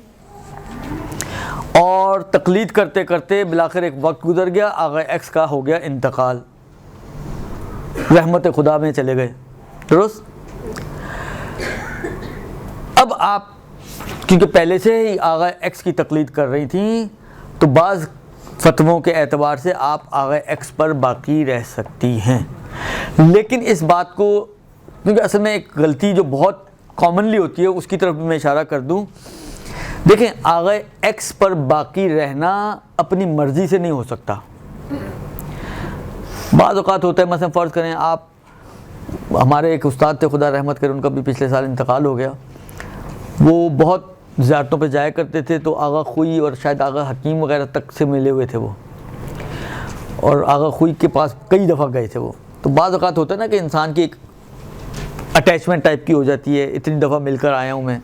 اور تقلید کرتے کرتے بالآخر ایک وقت گزر گیا، آغا ایکس کا ہو گیا انتقال، رحمت خدا میں چلے گئے. درست؟ اب آپ کیونکہ پہلے سے ہی آغا ایکس کی تقلید کر رہی تھیں، تو بعض فتووں کے اعتبار سے آپ آغا ایکس پر باقی رہ سکتی ہیں. لیکن اس بات کو، کیونکہ اصل میں ایک غلطی جو بہت کامنلی ہوتی ہے اس کی طرف بھی میں اشارہ کر دوں. دیکھیں، آغا ایکس پر باقی رہنا اپنی مرضی سے نہیں ہو سکتا. بعض اوقات ہوتا ہے مثلا فرض کریں آپ، ہمارے ایک استاد تھے خدا رحمت کرے، ان کا بھی پچھلے سال انتقال ہو گیا، وہ بہت زیارتوں پہ جایا کرتے تھے، تو آغا خوئی اور شاید آغا حکیم وغیرہ تک سے ملے ہوئے تھے وہ، اور آغا خوئی کے پاس کئی دفعہ گئے تھے وہ. تو بعض اوقات ہوتا ہے نا کہ انسان کی ایک اٹیچمنٹ ٹائپ کی ہو جاتی ہے، اتنی دفعہ مل کر آیا ہوں میں.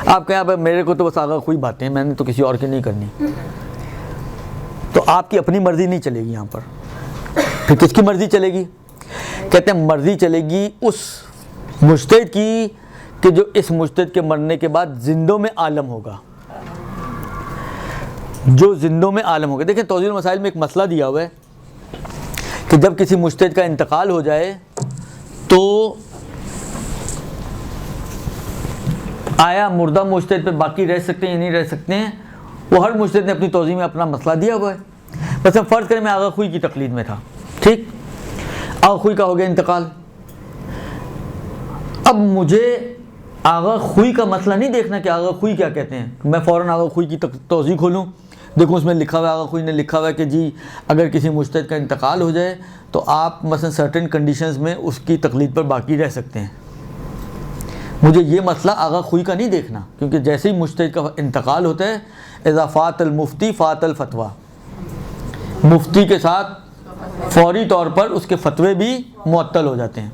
آپ کہیں میرے کو تو بس آغا خوئی باتیں ہیں، میں نے تو کسی اور کی نہیں کرنی، تو آپ کی اپنی مرضی نہیں چلے گی یہاں پر. پھر کس کی مرضی چلے گی؟ کہتے ہیں مرضی چلے گی اس مجتہد کی کہ جو اس مجتہد کے مرنے کے بعد زندوں میں عالم ہوگا، جو زندوں میں عالم ہوگا. دیکھیں توضیح المسائل میں ایک مسئلہ دیا ہوا ہے کہ جب کسی مجتہد کا انتقال ہو جائے تو آیا مردہ مجتہد پہ باقی رہ سکتے ہیں یا نہیں رہ سکتے ہیں. وہ ہر مجتہد نے اپنی توضیح میں اپنا مسئلہ دیا ہوا ہے. مثلا فرض کریں میں آغا خوئی کی تقلید میں تھا، ٹھیک، آغا خوئی کا ہو گیا انتقال. اب مجھے آغا خوئی کا مسئلہ نہیں دیکھنا کہ آغا خوئی کیا کہتے ہیں، میں فوراً آغا خوئی کی توضیح کھولوں، دیکھوں اس میں لکھا ہوا ہے، آغا خوئی نے لکھا ہوا ہے کہ جی اگر کسی مجتہد کا انتقال ہو جائے تو آپ مثلا سرٹن کنڈیشنز میں اس کی تقلید پر باقی رہ سکتے ہیں. مجھے یہ مسئلہ آغا خوئی کا نہیں دیکھنا، کیونکہ جیسے ہی مجتہد کا انتقال ہوتا ہے اذا فات المفتی فات الفتویٰ، مفتی کے ساتھ فوری طور پر اس کے فتوے بھی معطل ہو جاتے ہیں.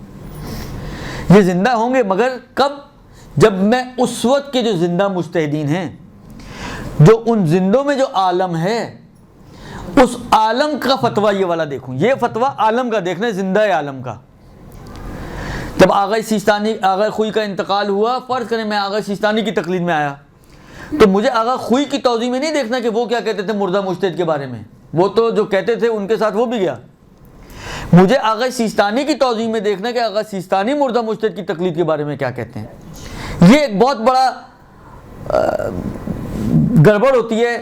یہ زندہ ہوں گے مگر کب؟ جب میں اس وقت کے جو زندہ مجتہدین ہیں، جو ان زندوں میں جو عالم ہے، اس عالم کا فتویٰ یہ والا دیکھوں. یہ فتویٰ عالم کا دیکھنا ہے، زندہ عالم کا. جب آغا سیستانی، آغا خوئی کا انتقال ہوا، فرض کریں میں آغا سیستانی کی تقلید میں آیا، تو مجھے آغا خوئی کی توضیح میں نہیں دیکھنا کہ وہ کیا کہتے تھے مردہ مجتہد کے بارے میں، وہ تو جو کہتے تھے ان کے ساتھ وہ بھی گیا. مجھے آغا سیستانی کی توضیح میں دیکھنا کہ آغا سیستانی مردہ مجتہد کی تقلید کے بارے میں کیا کہتے ہیں. یہ ایک بہت بڑا گڑبڑ ہوتی ہے.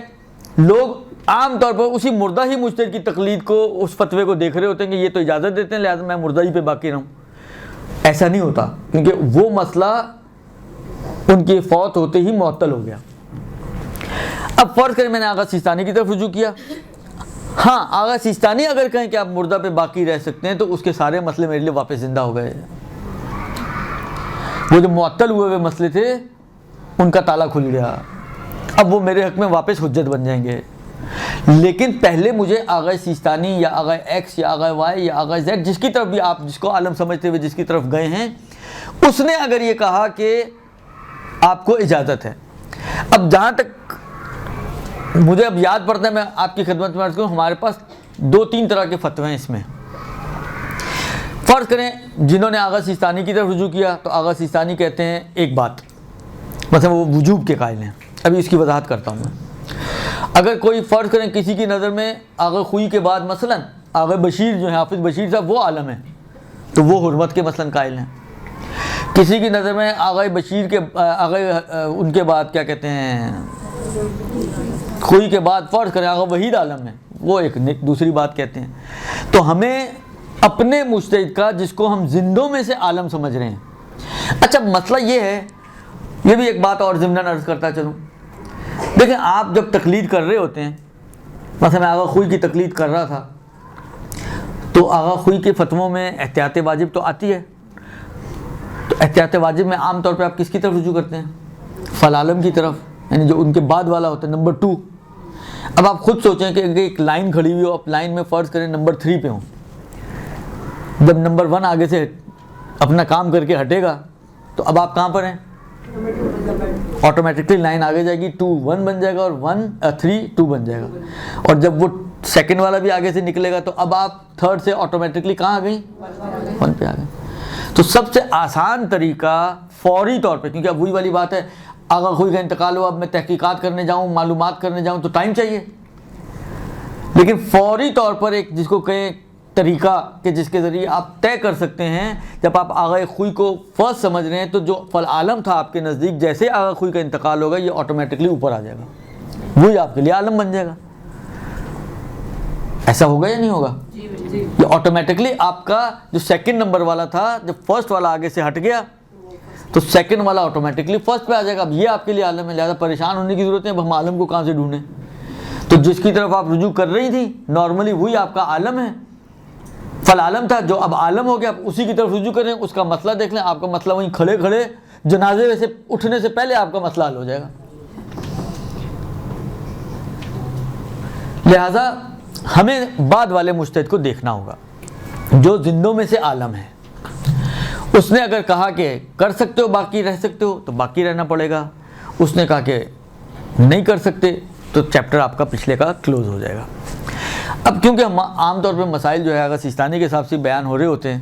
لوگ عام طور پر اسی مردہ ہی مجتہد کی تقلید کو، اس فتوے کو دیکھ رہے ہوتے ہیں کہ یہ تو اجازت دیتے ہیں لہٰذا میں مردہ ہی پہ باقی رہوں. ایسا نہیں ہوتا، کیونکہ وہ مسئلہ ان کے فوت ہوتے ہی معطل ہو گیا. اب فرض کریں میں نے آغا سیستانی کی طرف رجوع کیا. ہاں آغا سیستانی اگر کہیں کہ آپ مردہ پہ باقی رہ سکتے ہیں تو اس کے سارے مسئلے میرے لیے واپس زندہ ہو گئے. وہ جو معطل ہوئے مسئلے تھے ان کا تالا کھل گیا، اب وہ میرے حق میں واپس حجت بن جائیں گے. لیکن پہلے مجھے آغا سیستانی یا آغا ایکس یا آغا وائی یا آغا زیڈ، جس کی طرف بھی آپ جس کو عالم سمجھتے ہوئے جس کی طرف گئے ہیں، اس نے اگر یہ کہا کہ آپ کو اجازت ہے. اب جہاں تک مجھے اب یاد پڑتا ہے، میں آپ کی خدمت میں عرض کروں، ہمارے پاس 2-3 طرح کے فتوے ہیں اس میں. فرض کریں جنہوں نے آغا سیستانی کی طرف رجوع کیا تو آغا سیستانی کہتے ہیں ایک بات، مثلا وہ وجوب کے قائل ہیں. ابھی اس کی وضاحت کرتا ہوں میں. اگر کوئی فرض کریں کسی کی نظر میں آغا خوئی کے بعد مثلا آغا بشیر جو ہے، حافظ بشیر صاحب، وہ عالم ہیں تو وہ حرمت کے مثلا قائل ہیں. کسی کی نظر میں آغا بشیر کے ان کے بعد کیا کہتے ہیں خوئی کے بعد فرض کریں آغا وحید عالم ہے، وہ ایک دوسری بات کہتے ہیں. تو ہمیں اپنے مجتہد کا جس کو ہم زندوں میں سے عالم سمجھ رہے ہیں. اچھا مسئلہ یہ ہے، یہ بھی ایک بات اور ضمناً عرض کرتا چلوں. دیکھیں آپ جب تقلید کر رہے ہوتے ہیں، مثلا میں آغا خوئی کی تقلید کر رہا تھا تو آغا خوئی کے فتووں میں احتیاط واجب تو آتی ہے. تو احتیاط واجب میں عام طور پہ آپ کس کی طرف رجوع کرتے ہیں؟ فالعالم کی طرف، یعنی جو ان کے بعد والا ہوتا ہے نمبر 2. اب آپ خود سوچیں کہ ایک لائن کھڑی ہوئی ہو، آپ لائن میں فرض کریں نمبر 3 پہ ہوں، جب نمبر 1 آگے سے اپنا کام کر کے ہٹے گا تو اب آپ کہاں پر ہیں؟ آٹومیٹکلی لائن آگے جائے گی، 2 1 بن جائے گا اور 3 2 بن جائے گا. اور جب وہ سیکنڈ والا بھی آگے سے نکلے گا تو اب آپ تھرڈ سے آٹومیٹکلی کہاں آ گئی؟ 1 پہ آ گئے. تو سب سے آسان طریقہ فوری طور پہ، کیونکہ اب وہی والی بات ہے، آغا خوئی کا انتقال ہوا، اب میں تحقیقات کرنے جاؤں، معلومات کرنے جاؤں تو ٹائم چاہیے. لیکن فوری طور پر ایک جس کو کہیں طریقہ کہ جس کے ذریعے آپ طے کر سکتے ہیں، جب آپ آغا خوئی کو فرسٹ سمجھ رہے ہیں تو جو فل عالم تھا آپ کے نزدیک، جیسے آغا خوئی کا انتقال ہوگا یہ آٹومیٹکلی اوپر آ جائے گا، وہی آپ کے لیے عالم بن جائے گا. ایسا ہوگا یا نہیں ہوگا؟ یہ آٹومیٹکلی آپ کا جو سیکنڈ نمبر والا تھا، جب فرسٹ والا آگے سے ہٹ گیا تو سیکنڈ والا آٹومیٹکلی فرسٹ پہ آ جائے گا. اب یہ آپ کے لیے عالم ہے، لہٰذا پریشان ہونے کی ضرورت ہے. اب ہم عالم کو کہاں سے ڈھونڈیں؟ تو جس کی طرف آپ رجوع کر رہی تھی نارملی وہی آپ کا عالم ہے. فل عالم تھا جو اب عالم ہو گیا، اب اسی کی طرف رجوع کریں، اس کا مسئلہ دیکھ لیں، آپ کا مسئلہ وہیں کھڑے کھڑے جنازے سے اٹھنے سے پہلے آپ کا مسئلہ حل ہو جائے گا۔ لہذا ہمیں بعد والے مجتہد کو دیکھنا ہوگا جو زندوں میں سے عالم ہے۔ اس نے اگر کہا کہ کر سکتے ہو باقی رہ سکتے ہو تو باقی رہنا پڑے گا، اس نے کہا کہ نہیں کر سکتے تو چیپٹر آپ کا پچھلے کا کلوز ہو جائے گا۔ اب کیونکہ ہم عام طور پہ مسائل جو ہے آغا سیستانی کے حساب سے بیان ہو رہے ہوتے ہیں،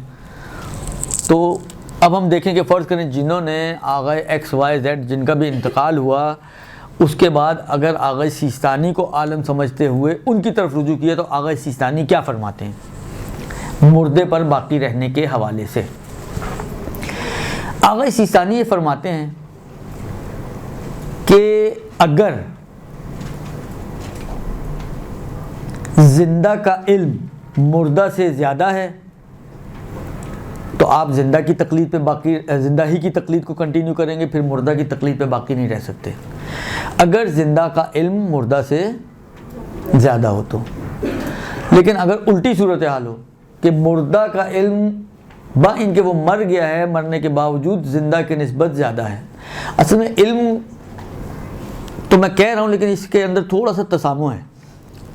تو اب ہم دیکھیں کہ فرض کریں جنہوں نے آغا ایکس وائی زیڈ جن کا بھی انتقال ہوا، اس کے بعد اگر آغا سیستانی کو عالم سمجھتے ہوئے ان کی طرف رجوع کیا تو آغا سیستانی کیا فرماتے ہیں مردے پر باقی رہنے کے حوالے سے؟ آغا سیستانی یہ فرماتے ہیں کہ اگر زندہ کا علم مردہ سے زیادہ ہے تو آپ زندہ کی تقلید پہ باقی، زندہ ہی کی تقلید کو کنٹینیو کریں گے، پھر مردہ کی تقلید پہ باقی نہیں رہ سکتے۔ اگر زندہ کا علم مردہ سے زیادہ ہو تو، لیکن اگر الٹی صورتحال ہو کہ مردہ کا علم با ان کے وہ مر گیا ہے، مرنے کے باوجود زندہ کے نسبت زیادہ ہے۔ اصل میں علم تو میں کہہ رہا ہوں لیکن اس کے اندر تھوڑا سا تسامح ہے،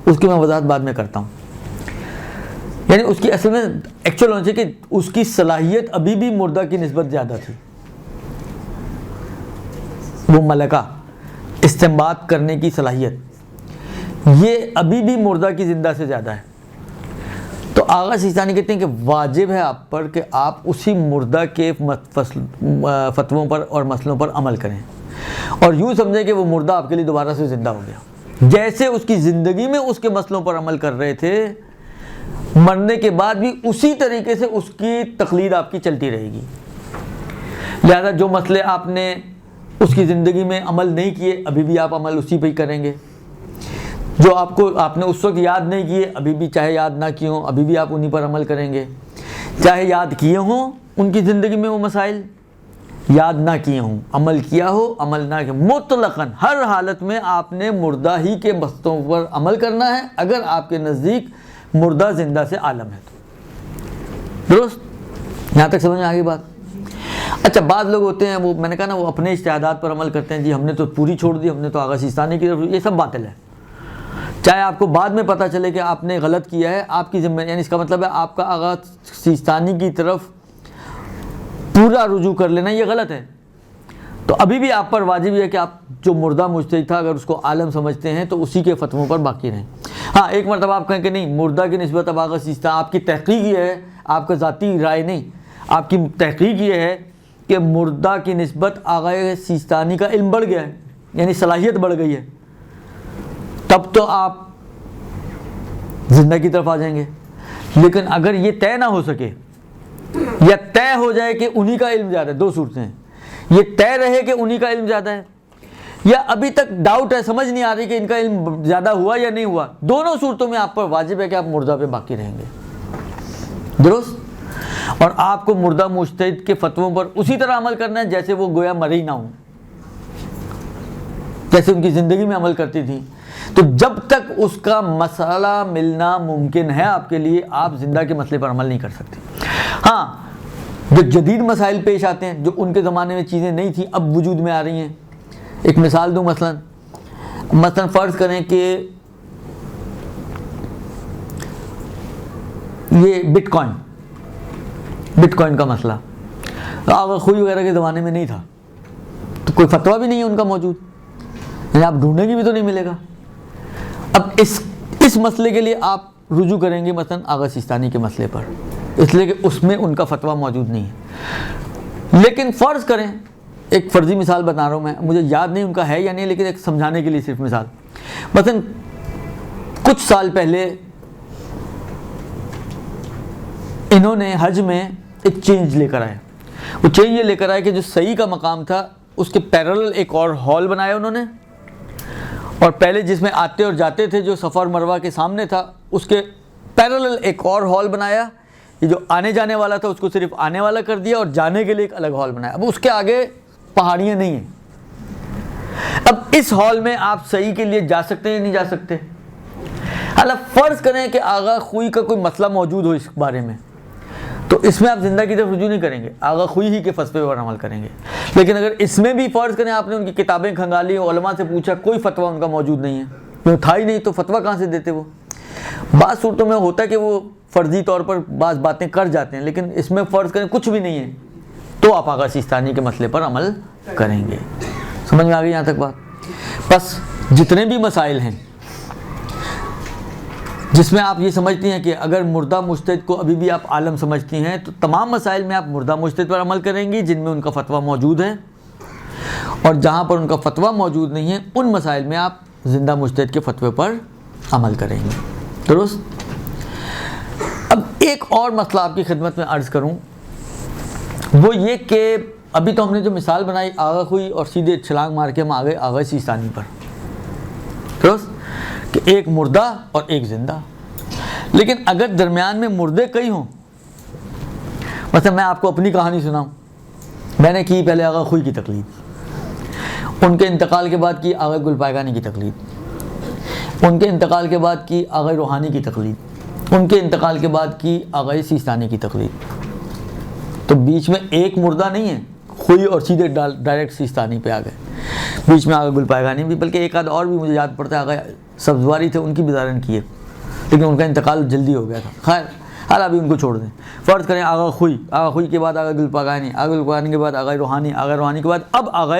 اس کی میں وضاحت بعد میں کرتا ہوں۔ یعنی اس کی اصل میں ایکچوئل ہونا چاہیے کہ اس کی صلاحیت ابھی بھی مردہ کی نسبت زیادہ تھی، وہ ملکہ استنباط کرنے کی صلاحیت یہ ابھی بھی مردہ کی زندہ سے زیادہ ہے۔ تو آغا سیستانی کہتے ہیں کہ واجب ہے آپ پر کہ آپ اسی مردہ کے فتووں پر اور مسئلوں پر عمل کریں، اور یوں سمجھیں کہ وہ مردہ آپ کے لیے دوبارہ سے زندہ ہو گیا، جیسے اس کی زندگی میں اس کے مسئلوں پر عمل کر رہے تھے، مرنے کے بعد بھی اسی طریقے سے اس کی تقلید آپ کی چلتی رہے گی۔ لہذا جو مسئلے آپ نے اس کی زندگی میں عمل نہیں کیے ابھی بھی آپ عمل اسی پہ ہی کریں گے، جو آپ نے اس وقت یاد نہیں کیے ابھی بھی چاہے یاد نہ کیے ہوں ابھی بھی آپ انہی پر عمل کریں گے، چاہے یاد کیے ہوں ان کی زندگی میں وہ مسائل، یاد نہ کیے ہوں عمل کیا ہو عمل نہ کیا، مطلقاً ہر حالت میں آپ نے مردہ ہی کے مسئلوں پر عمل کرنا ہے اگر آپ کے نزدیک مردہ زندہ سے عالم ہے تو۔ درست؟ یہاں تک سمجھ میں آ گئی بات؟ اچھا، بعض لوگ ہوتے ہیں وہ میں نے کہا نا وہ اپنے اجتہادات پر عمل کرتے ہیں، جی ہم نے تو پوری چھوڑ دی، ہم نے تو آغا سیستانی کی طرف، یہ سب باطل ہے۔ چاہے آپ کو بعد میں پتہ چلے کہ آپ نے غلط کیا ہے، آپ کی ذمہ، یعنی اس کا مطلب ہے آپ کا آغا سیستانی کی طرف پورا رجوع کر لینا یہ غلط ہے، تو ابھی بھی آپ پر واجب ہے کہ آپ جو مردہ مجتہد تھا اگر اس کو عالم سمجھتے ہیں تو اسی کے فتووں پر باقی رہیں۔ ہاں ایک مرتبہ آپ کہیں کہ نہیں مردہ کی نسبت اب آغا سیستانی، آپ کی تحقیق یہ ہے، آپ کا ذاتی رائے نہیں، آپ کی تحقیق یہ ہے کہ مردہ کی نسبت آغا سیستانی کا علم بڑھ گیا ہے، یعنی صلاحیت بڑھ گئی ہے، تب تو آپ زندہ کی طرف آ جائیں گے۔ لیکن اگر یہ طے نہ ہو سکے یا طے ہو جائے کہ انہی کا علم زیادہ ہے، دو صورتیں ہیں، یہ طے رہے کہ انہی کا علم زیادہ ہے یا ابھی تک ڈاؤٹ ہے، سمجھ نہیں آ رہی کہ ان کا علم زیادہ ہوا یا نہیں ہوا، دونوں صورتوں میں آپ پر واجب ہے کہ آپ مردہ پہ باقی رہیں گے۔ درست؟ اور آپ کو مردہ مجتہد کے فتووں پر اسی طرح عمل کرنا ہے جیسے وہ گویا مری نہ ہوں، جیسے ان کی زندگی میں عمل کرتی تھی۔ تو جب تک اس کا مسئلہ ملنا ممکن ہے آپ کے لیے، آپ زندہ کے مسئلے پر عمل نہیں کر سکتے۔ ہاں جو جدید مسائل پیش آتے ہیں جو ان کے زمانے میں چیزیں نہیں تھیں اب وجود میں آ رہی ہیں، ایک مثال دوں، مثلا فرض کریں کہ یہ بٹ کوائن کا مسئلہ آغا خوئی وغیرہ کے زمانے میں نہیں تھا، تو کوئی فتویٰ بھی نہیں ہے ان کا موجود، یعنی آپ ڈھونڈیں گے بھی تو نہیں ملے گا۔ اب اس مسئلے کے لیے آپ رجوع کریں گے مثلا آغا سیستانی کے مسئلے پر، اس لیے کہ اس میں ان کا فتویٰ موجود نہیں ہے۔ لیکن فرض کریں، ایک فرضی مثال بتا رہا ہوں میں، مجھے یاد نہیں ان کا ہے یا نہیں، لیکن ایک سمجھانے کے لیے صرف مثال، مثلا کچھ سال پہلے انہوں نے حج میں ایک چینج لے کر آئے، وہ چینج یہ لے کر آئے کہ جو صحیح کا مقام تھا اس کے پیرالل ایک اور ہال بنایا انہوں نے، اور پہلے جس میں آتے اور جاتے تھے جو صفا اور مروہ کے سامنے تھا اس کے پیرالل ایک اور ہال بنایا، یہ جو آنے جانے والا تھا اس کو صرف آنے والا کر دیا اور جانے کے لیے ایک الگ ہال بنایا۔ اب اس کے آگے پہاڑیاں نہیں ہیں، اب اس ہال میں آپ صحیح کے لیے جا سکتے ہیں یا نہیں جا سکتے؟ حالانکہ فرض کریں کہ آغا خوئی کا کوئی مسئلہ موجود ہو اس بارے میں، تو اس میں آپ زندہ کی طرف رجوع نہیں کریں گے، آغا خوئی ہی کے فتوے پر عمل کریں گے. لیکن اگر اس میں بھی فرض کریں آپ نے ان کی کتابیں کھنگالی، علماء سے پوچھا، کوئی فتویٰ ان کا موجود نہیں ہے، کیوں تھا ہی نہیں تو فتویٰ کہاں سے دیتے وہ. بعض صورتوں میں ہوتا ہے کہ وہ فرضی طور پر بعض باتیں کر جاتے ہیں، لیکن اس میں فرض کریں کچھ بھی نہیں ہے تو آپ آغا سیستانی کے مسئلے پر عمل کریں گے. سمجھ میں آ گئی یہاں تک بات؟ بس جتنے بھی مسائل ہیں جس میں آپ یہ سمجھتی ہیں کہ اگر مردہ مجتہد کو ابھی بھی آپ عالم سمجھتی ہیں، تو تمام مسائل میں آپ مردہ مجتہد پر عمل کریں گی جن میں ان کا فتویٰ موجود ہے، اور جہاں پر ان کا فتویٰ موجود نہیں ہے ان مسائل میں آپ زندہ مجتہد کے فتوے پر عمل کریں گے. درست؟ اب ایک اور مسئلہ آپ کی خدمت میں عرض کروں، وہ یہ کہ ابھی تو ہم نے جو مثال بنائی آغا خوئی اور سیدھے چھلانگ مار کے ہم آ گئے آغا سیستانی پر. درست؟ کہ ایک مردہ اور ایک زندہ. لیکن اگر درمیان میں مردے کئی ہوں، مثلا میں آپ کو اپنی کہانی سناؤں، میں نے کی پہلے آغا خوئی کی تقلید، ان کے انتقال کے بعد کی آغا گل پائگانی کی تقلید، ان کے انتقال کے بعد کی آغا روحانی کی تقلید، ان کے انتقال کے بعد کی آغا سیستانی کی تقلید. تو بیچ میں ایک مردہ نہیں ہے، خوئی اور سیدھے ڈائریکٹ سیستانی پہ آ گئے. بیچ میں آغا گل پائگانی بھی، بلکہ ایک آدھ اور بھی مجھے یاد پڑتا ہے، آغا سبزواری تھے، ان کی بزارن کی ہے، لیکن ان کا انتقال جلدی ہو گیا تھا. خیر حال ابھی ان کو چھوڑ دیں. فرض کریں آغا خوئی کے بعد آغا گل پائگانی، آغا گل پائگانی کے بعد آغا روحانی، آغا روحانی کے بعد اب آغا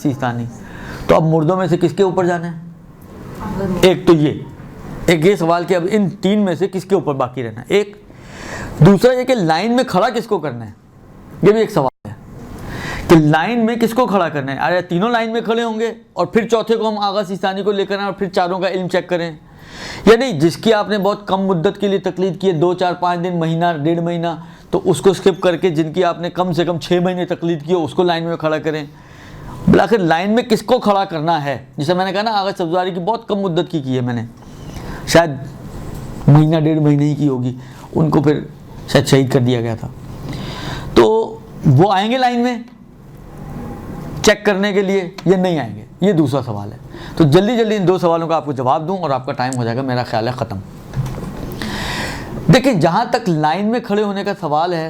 سیستانی. تو اب مردوں میں سے کس کے اوپر جانا ہے؟ ایک تو یہ سوال کہ اب ان تین میں سے کس کے اوپر باقی رہنا ہے. ایک دوسرا یہ کہ لائن میں کھڑا کس کو کرنا ہے، یہ بھی ایک سوال ہے کہ لائن میں کس کو کھڑا کرنا ہے. ارے تینوں لائن میں کھڑے ہوں گے اور پھر چوتھے کو ہم آغا سیستانی کو لے کر آئیں اور پھر چاروں کا علم چیک کریں، یا نہیں جس کی آپ نے بہت کم مدت کے لیے تقلید کی ہے، 2 4 5 دن، مہینہ، 1.5 مہینہ، تو اس کو سکپ کر کے جن کی آپ نے کم سے کم 6 مہینے تقلید کی ہے اس کو لائن میں کھڑا کریں. بالآخر لائن میں کس کو کھڑا کرنا ہے؟ جیسے میں نے کہا نا آغا سبزواری کی بہت کم مدت کی ہے میں نے، شاید مہینہ 1.5 مہینے ہی کی ہوگی، ان کو پھر شاید شہید کر دیا گیا تھا. تو وہ آئیں گے لائن میں چیک کرنے کے لیے یا نہیں آئیں گے؟ یہ دوسرا سوال ہے. تو جلدی ان 2 سوالوں کا آپ کو جواب دوں اور آپ کا ٹائم ہو جائے گا میرا خیال ہے ختم. دیکھیں جہاں تک لائن میں کھڑے ہونے کا سوال ہے،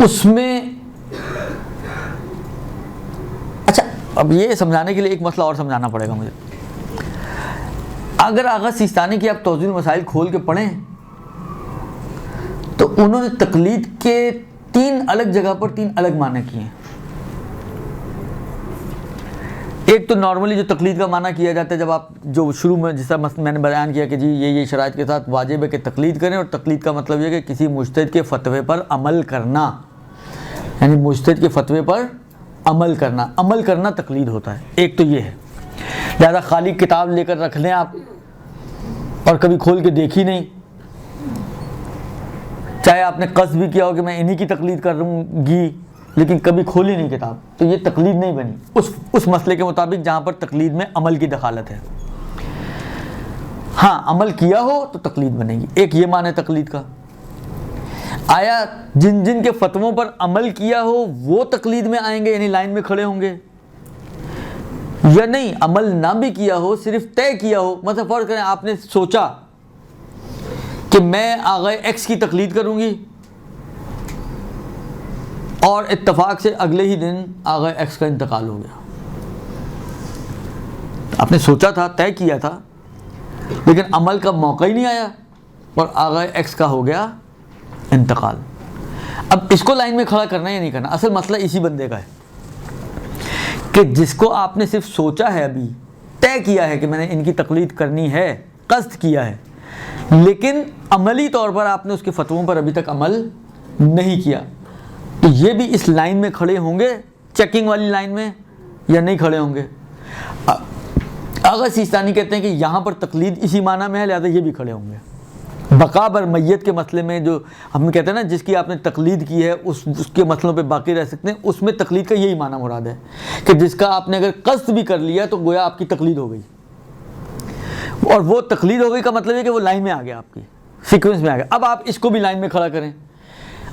اس میں اچھا اب یہ سمجھانے کے لیے ایک مسئلہ اور سمجھانا پڑے گا مجھے. اگر آغا سیستانی کی آپ توضیح المسائل کھول کے پڑھیں تو انہوں نے تقلید کے 3 الگ جگہ پر 3 الگ معنی کیے ہیں. ایک تو نارملی جو تقلید کا معنی کیا جاتا ہے جب آپ جو شروع میں جیسا میں نے بیان کیا کہ جی یہ شرائط کے ساتھ واجب ہے کہ تقلید کریں، اور تقلید کا مطلب یہ کہ کسی مجتہد کے فتوے پر عمل کرنا، یعنی مجتہد کے فتوے پر عمل کرنا تقلید ہوتا ہے. ایک تو یہ ہے، لہذا خالی کتاب لے کر رکھ لیں آپ اور کبھی کھول کے دیکھی نہیں، چاہے آپ نے قصد بھی کیا ہو کہ میں انہی کی تقلید کروں گی لیکن کبھی کھولی نہیں کتاب، تو یہ تقلید نہیں بنی اس مسئلے کے مطابق جہاں پر تقلید میں عمل کی دخالت ہے. ہاں عمل کیا ہو تو تقلید بنے گی. ایک یہ معنی تقلید کا. آیا جن کے فتووں پر عمل کیا ہو وہ تقلید میں آئیں گے، یعنی لائن میں کھڑے ہوں گے، یا نہیں عمل نہ بھی کیا ہو صرف طے کیا ہو. مثلا فرض کریں آپ نے سوچا کہ میں آغا ایکس کی تقلید کروں گی اور اتفاق سے اگلے ہی دن آغا ایکس کا انتقال ہو گیا. آپ نے سوچا تھا، طے کیا تھا، لیکن عمل کا موقع ہی نہیں آیا اور آغا ایکس کا ہو گیا انتقال. اب اس کو لائن میں کھڑا کرنا یا نہیں کرنا؟ اصل مسئلہ اسی بندے کا ہے کہ جس کو آپ نے صرف سوچا ہے، ابھی طے کیا ہے کہ میں نے ان کی تقلید کرنی ہے، قصد کیا ہے، لیکن عملی طور پر آپ نے اس کے فتووں پر ابھی تک عمل نہیں کیا، تو یہ بھی اس لائن میں کھڑے ہوں گے، چیکنگ والی لائن میں، یا نہیں کھڑے ہوں گے؟ آغا سیستانی کہتے ہیں کہ یہاں پر تقلید اسی معنی میں ہے، لہذا یہ بھی کھڑے ہوں گے. بقا بر میت کے مسئلے میں جو ہم کہتے ہیں نا جس کی آپ نے تقلید کی ہے اس کے مسئلوں پہ باقی رہ سکتے ہیں، اس میں تقلید کا یہی معنی مراد ہے کہ جس کا آپ نے اگر قصد بھی کر لیا تو گویا آپ کی تقلید ہو گئی. اور وہ تقلید ہو گئی کا مطلب ہے کہ وہ لائن میں آ گیا، آپ کی سیکوینس میں آ گیا. اب آپ اس کو بھی لائن میں کھڑا کریں.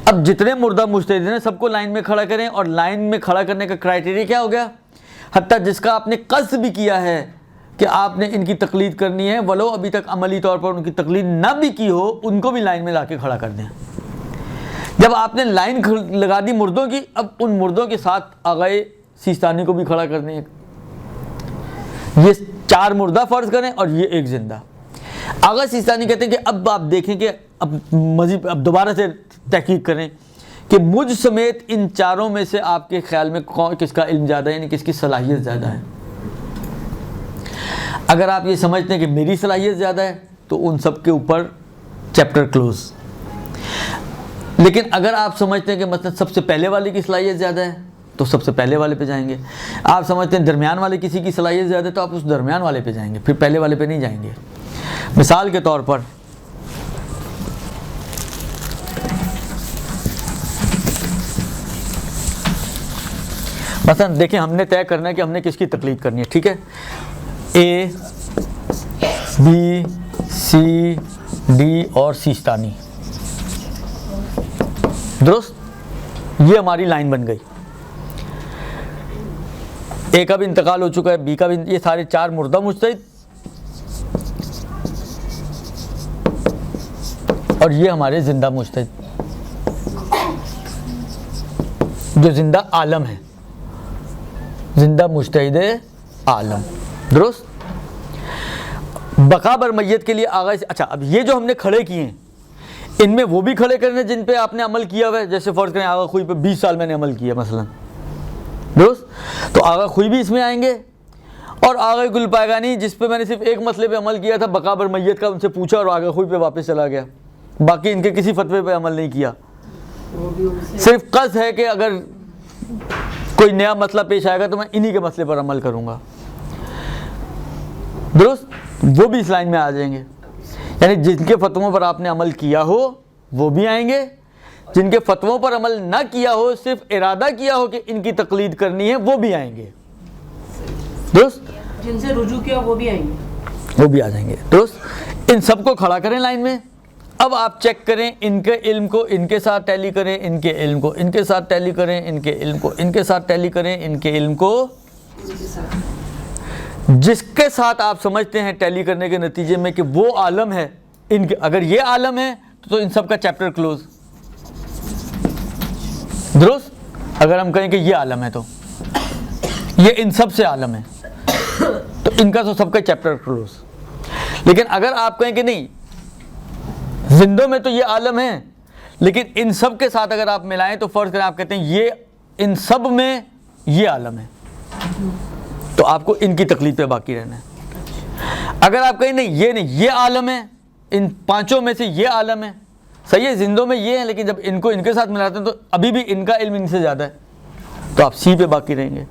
اب جتنے مردہ مجتہد ہیں سب کو لائن میں کھڑا کریں، اور لائن میں کھڑا کرنے کا کرائٹیریا کیا ہو گیا؟ حتیٰ جس کا آپ نے قصد بھی کیا ہے کہ آپ نے ان کی تقلید کرنی ہے، ولو ابھی تک عملی طور پر ان کی تقلید نہ بھی کی ہو، ان کو بھی لائن میں لا کے کھڑا کر دیں۔ جب آپ نے لائن لگا دی مردوں کی، اب ان مردوں کے ساتھ آغائے سیستانی کو بھی کھڑا کر دیں۔ یہ 4 مردہ فرض کریں اور یہ 1 زندہ۔ آغا سیستانی کہتے ہیں کہ اب آپ دیکھیں کہ اب مزید اب دوبارہ سے تحقیق کریں کہ مجھ سمیت ان 4 میں سے آپ کے خیال میں کس کا علم زیادہ ہے، یعنی کس کی صلاحیت زیادہ ہے۔ اگر آپ یہ سمجھتے ہیں کہ میری صلاحیت زیادہ ہے تو ان سب کے اوپر چیپٹر کلوز۔ لیکن اگر آپ سمجھتے ہیں کہ مثلا سب سے پہلے والے کی صلاحیت زیادہ ہے تو سب سے پہلے والے پہ جائیں گے۔ آپ سمجھتے ہیں درمیان والے کسی کی صلاحیت زیادہ ہے تو آپ اس درمیان والے پہ جائیں گے، پھر پہلے والے پہ نہیں جائیں گے۔ مثال کے طور پر مثلا دیکھیں، ہم نے طے کرنا ہے کہ ہم نے کس کی تقلید کرنی ہے، ٹھیک ہے؟ اے، بی، سی، ڈی اور سیستانی، درست؟ یہ ہماری لائن بن گئی۔ اے کا بھی انتقال ہو چکا ہے، بی کا بھی، یہ سارے 4 مردہ مجتہد اور یہ ہمارے زندہ مجتہد جو زندہ عالم ہے، زندہ مجتہد عالم، درست؟ بقا بر میت کے لیے آغاز۔ اچھا، اب یہ جو ہم نے کھڑے کیے ہیں ان میں وہ بھی کھڑے کرنے جن پہ آپ نے عمل کیا ہوا ہے، جیسے فرض کریں آغا خوئی پہ 20 سال میں نے عمل کیا مثلا، درست؟ تو آغا خوئی بھی اس میں آئیں گے، اور آغا گل پائگانی جس پہ میں نے صرف ایک مسئلے پہ عمل کیا تھا، بقا بر میت کا، ان سے پوچھا اور آغا خوئی پہ واپس چلا گیا، باقی ان کے کسی فتوے پہ عمل نہیں کیا۔ صرف قصد ہے کہ اگر کوئی نیا مسئلہ پیش آئے گا تو میں انہی کے مسئلے پر عمل کروں گا، درست؟ وہ بھی اس لائن میں آ جائیں گے، یعنی جن کے فتووں پر آپ نے عمل کیا ہو وہ بھی آئیں گے، جن کے فتووں پر عمل نہ کیا ہو، صرف ارادہ کیا ہو کہ ان کی تقلید کرنی ہے، وہ بھی آئیں گے، درست؟ جن سے رجوع کیا وہ بھی آئیں گے، وہ بھی آ جائیں گے، درست؟ ان سب کو کھڑا کریں لائن میں۔ اب آپ چیک کریں، ان کے علم کو ان کے ساتھ ٹیلی کریں، ان کے علم کو ان کے ساتھ ٹیلی کریں، ان کے علم کو ان کے ساتھ ٹیلی کریں، ان کے علم کو جس کے ساتھ آپ سمجھتے ہیں ٹیلی کرنے کے نتیجے میں کہ وہ عالم ہے، ان کے اگر یہ عالم ہے تو ان سب کا چیپٹر کلوز، درست؟ اگر ہم کہیں کہ یہ عالم ہے تو یہ ان سب سے عالم ہے تو ان کا تو سب کا چیپٹر کلوز۔ لیکن اگر آپ کہیں کہ نہیں، زندوں میں تو یہ عالم ہے لیکن ان سب کے ساتھ اگر آپ ملائیں تو فرض کریں آپ کہتے ہیں یہ ان سب میں یہ عالم ہے، تو آپ کو ان کی تقلید پہ باقی رہنا ہے۔ اگر آپ کہیں نہیں یہ نہیں، یہ عالم ہے، ان 5 میں سے یہ عالم ہے، صحیح ہے، زندوں میں یہ ہے لیکن جب ان کو ان کے ساتھ ملاتے ہیں تو ابھی بھی ان کا علم ان سے زیادہ ہے، تو آپ سی پہ باقی رہیں گے۔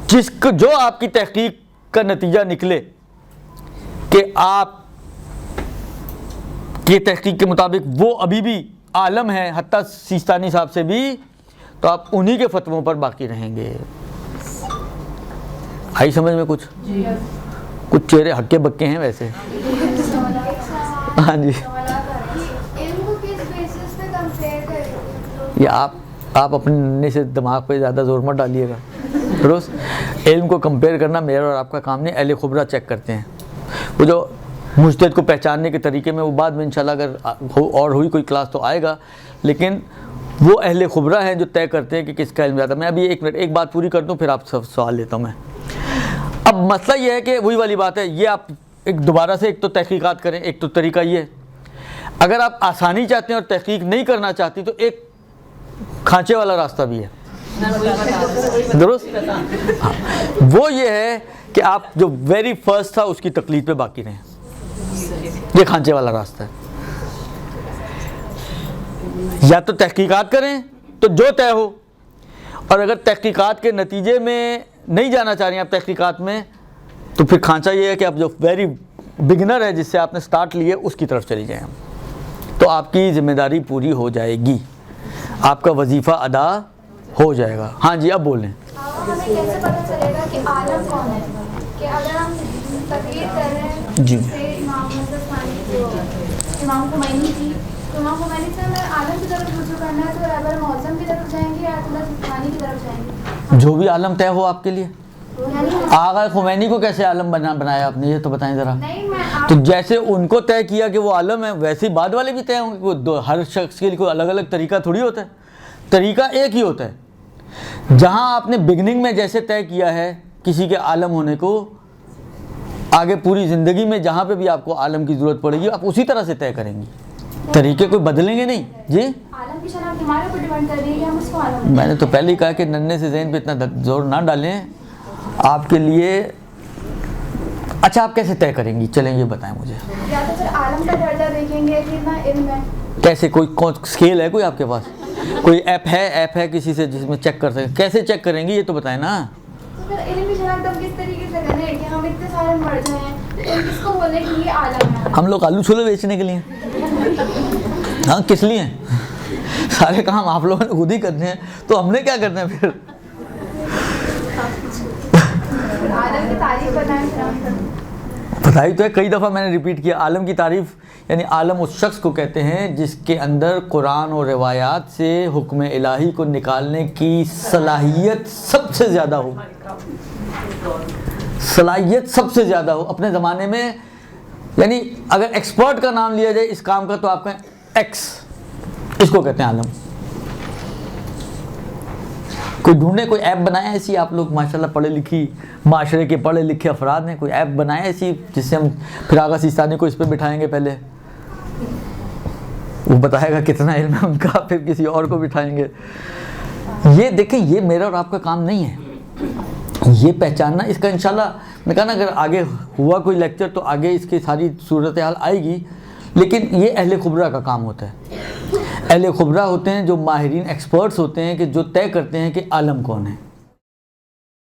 جس کو جو آپ کی تحقیق کا نتیجہ نکلے کہ آپ کی تحقیق کے مطابق وہ ابھی بھی عالم ہے حتیٰ سیستانی صاحب سے بھی، تو آپ انہی کے فتووں پر باقی رہیں گے۔ آئی سمجھ میں کچھ؟ کچھ چہرے ہکے بکے ہیں ویسے۔ ہاں جی، یہ آپ اپنے سے دماغ پہ زیادہ زور مت ڈالیے گا، درست؟ علم کو کمپیئر کرنا میرا اور آپ کا کام نہیں، اہل خبرہ چیک کرتے ہیں۔ وہ جو مجتہد کو پہچاننے کے طریقے میں وہ بعد میں انشاءاللہ اگر اور ہوئی کوئی کلاس تو آئے گا، لیکن وہ اہل خبرہ ہیں جو طے کرتے ہیں کہ کس کا علم زیادہ۔ میں ابھی ایک بات پوری کر دوں پھر آپ سب سوال لیتا ہوں میں۔ اب مسئلہ یہ ہے کہ وہی والی بات ہے، یہ آپ ایک دوبارہ سے ایک تو تحقیقات کریں، ایک تو طریقہ یہ ہے، اگر آپ آسانی چاہتے ہیں اور تحقیق نہیں کرنا چاہتی تو ایک کھانچے والا راستہ بھی ہے، درست؟ ہاں، وہ یہ ہے کہ آپ جو ویری فرسٹ تھا اس کی تقلید پہ باقی رہیں، یہ کھانچے والا راستہ ہے۔ یا تو تحقیقات کریں تو جو طے ہو، اور اگر تحقیقات کے نتیجے میں نہیں جانا چاہ رہی ہیں آپ تحقیقات میں، تو پھر کھانچا یہ ہے کہ آپ جو ویری بگنر ہے جس سے آپ نے سٹارٹ لی ہے اس کی طرف چلی جائیں، تو آپ کی ذمہ داری پوری ہو جائے گی، آپ کا وظیفہ ادا ہو جائے گا۔ ہاں جی، اب بولیں۔ ہمیں کیسے پتہ چلے گا کہ عالم کون ہے؟ کہ اگر ہم تقریر کر رہے ہیں جی، امام خمینی کی، تو امام خمینی سے ہمیں عالم کی طرف رجوع کرنا ہے، تو رہبر معظم کی طرف جائیں گے یا عطیہ سلطانی کی طرف جائیں گے؟ جو بھی عالم طے ہو آپ کے لیے، آغا خمینی کو کیسے عالم بنایا آپ نے، یہ تو بتائیں ذرا. نہیں میں آپ تو جیسے ان کو طے کیا کہ وہ عالم ہے، ویسے ہی بعد والے بھی طے ہوں گے. ہر شخص کے لیے کوئی الگ الگ طریقہ تھوڑی ہوتا ہے، طریقہ ایک ہی ہوتا ہے. جہاں آپ نے بگننگ میں جیسے طے کیا ہے کسی کے عالم ہونے کو، آگے پوری زندگی میں جہاں پہ بھی آپ کو عالم کی ضرورت پڑے گی آپ اسی طرح سے طے کریں گی، طریقے کوئی بدلیں گے نہیں. جی عالم کی شناخت ہمارے اوپر ڈیپینڈ کر رہی ہے کہ ہم اس کو عالم میں نے تو پہلے ہی کہا کہ ننھے سے ذہن پہ اتنا زور نہ ڈالیں. آپ کے لیے اچھا آپ کیسے طے کریں گی، چلیں یہ بتائیں مجھے. یا تو پھر عالم کا درجہ دیکھیں گے کہ اتنا علم ہے. کیسے، کوئی اسکیل ہے کوئی آپ کے پاس، کوئی ایپ ہے کسی سے جس میں چیک کر سکیں؟ کیسے چیک کریں گی یہ تو بتائیں نا. تو پھر علم کی شناخت ہم کس طریقے سے کریں کہ ہم اتنے سارے مر جائیں تو کس کو بولیں کہ یہ عالم ہے؟ ہم لوگ آلو چھولے بیچنے کے لیے، ہاں کس لیے ہیں؟ سارے کام آپ لوگوں نے خود ہی کرنے ہیں تو ہم نے کیا کرنا ہے پھر؟ عالم کی تعریف بتائیں پھر ہم. بتائی تو ہے، کئی دفعہ میں نے ریپیٹ کیا. عالم کی تعریف یعنی عالم اس شخص کو کہتے ہیں جس کے اندر قرآن اور روایات سے حکم الہی کو نکالنے کی صلاحیت سب سے زیادہ ہو. صلاحیت سب سے زیادہ ہو اپنے زمانے میں. یعنی اگر ایکسپرٹ کا نام لیا جائے اس کام کا تو آپ کہیں ایکس، اس کو کہتے ہیں عالم. کوئی ڈھونڈے، کوئی ایپ بنایا ایسی آپ لوگ ماشاءاللہ پڑھے لکھی معاشرے کے پڑھے لکھے افراد نے، کوئی ایپ بنایا ایسی جس سے ہم پھر آغا سیستانی کو اس پہ بٹھائیں گے، پہلے وہ بتائے گا کتنا علم ہے ان کا، پھر کسی اور کو بٹھائیں گے. یہ دیکھیں یہ میرا اور آپ کا کام نہیں ہے، یہ پہچاننا. اس کا انشاءاللہ میں کہا نا اگر آگے ہوا کوئی لیکچر تو آگے اس کی ساری صورتحال آئے گی، لیکن یہ اہل خبرہ کا کام ہوتا ہے. اہل خبرہ ہوتے ہیں جو ماہرین ایکسپرٹس ہوتے ہیں کہ جو طے کرتے ہیں کہ عالم کون ہے.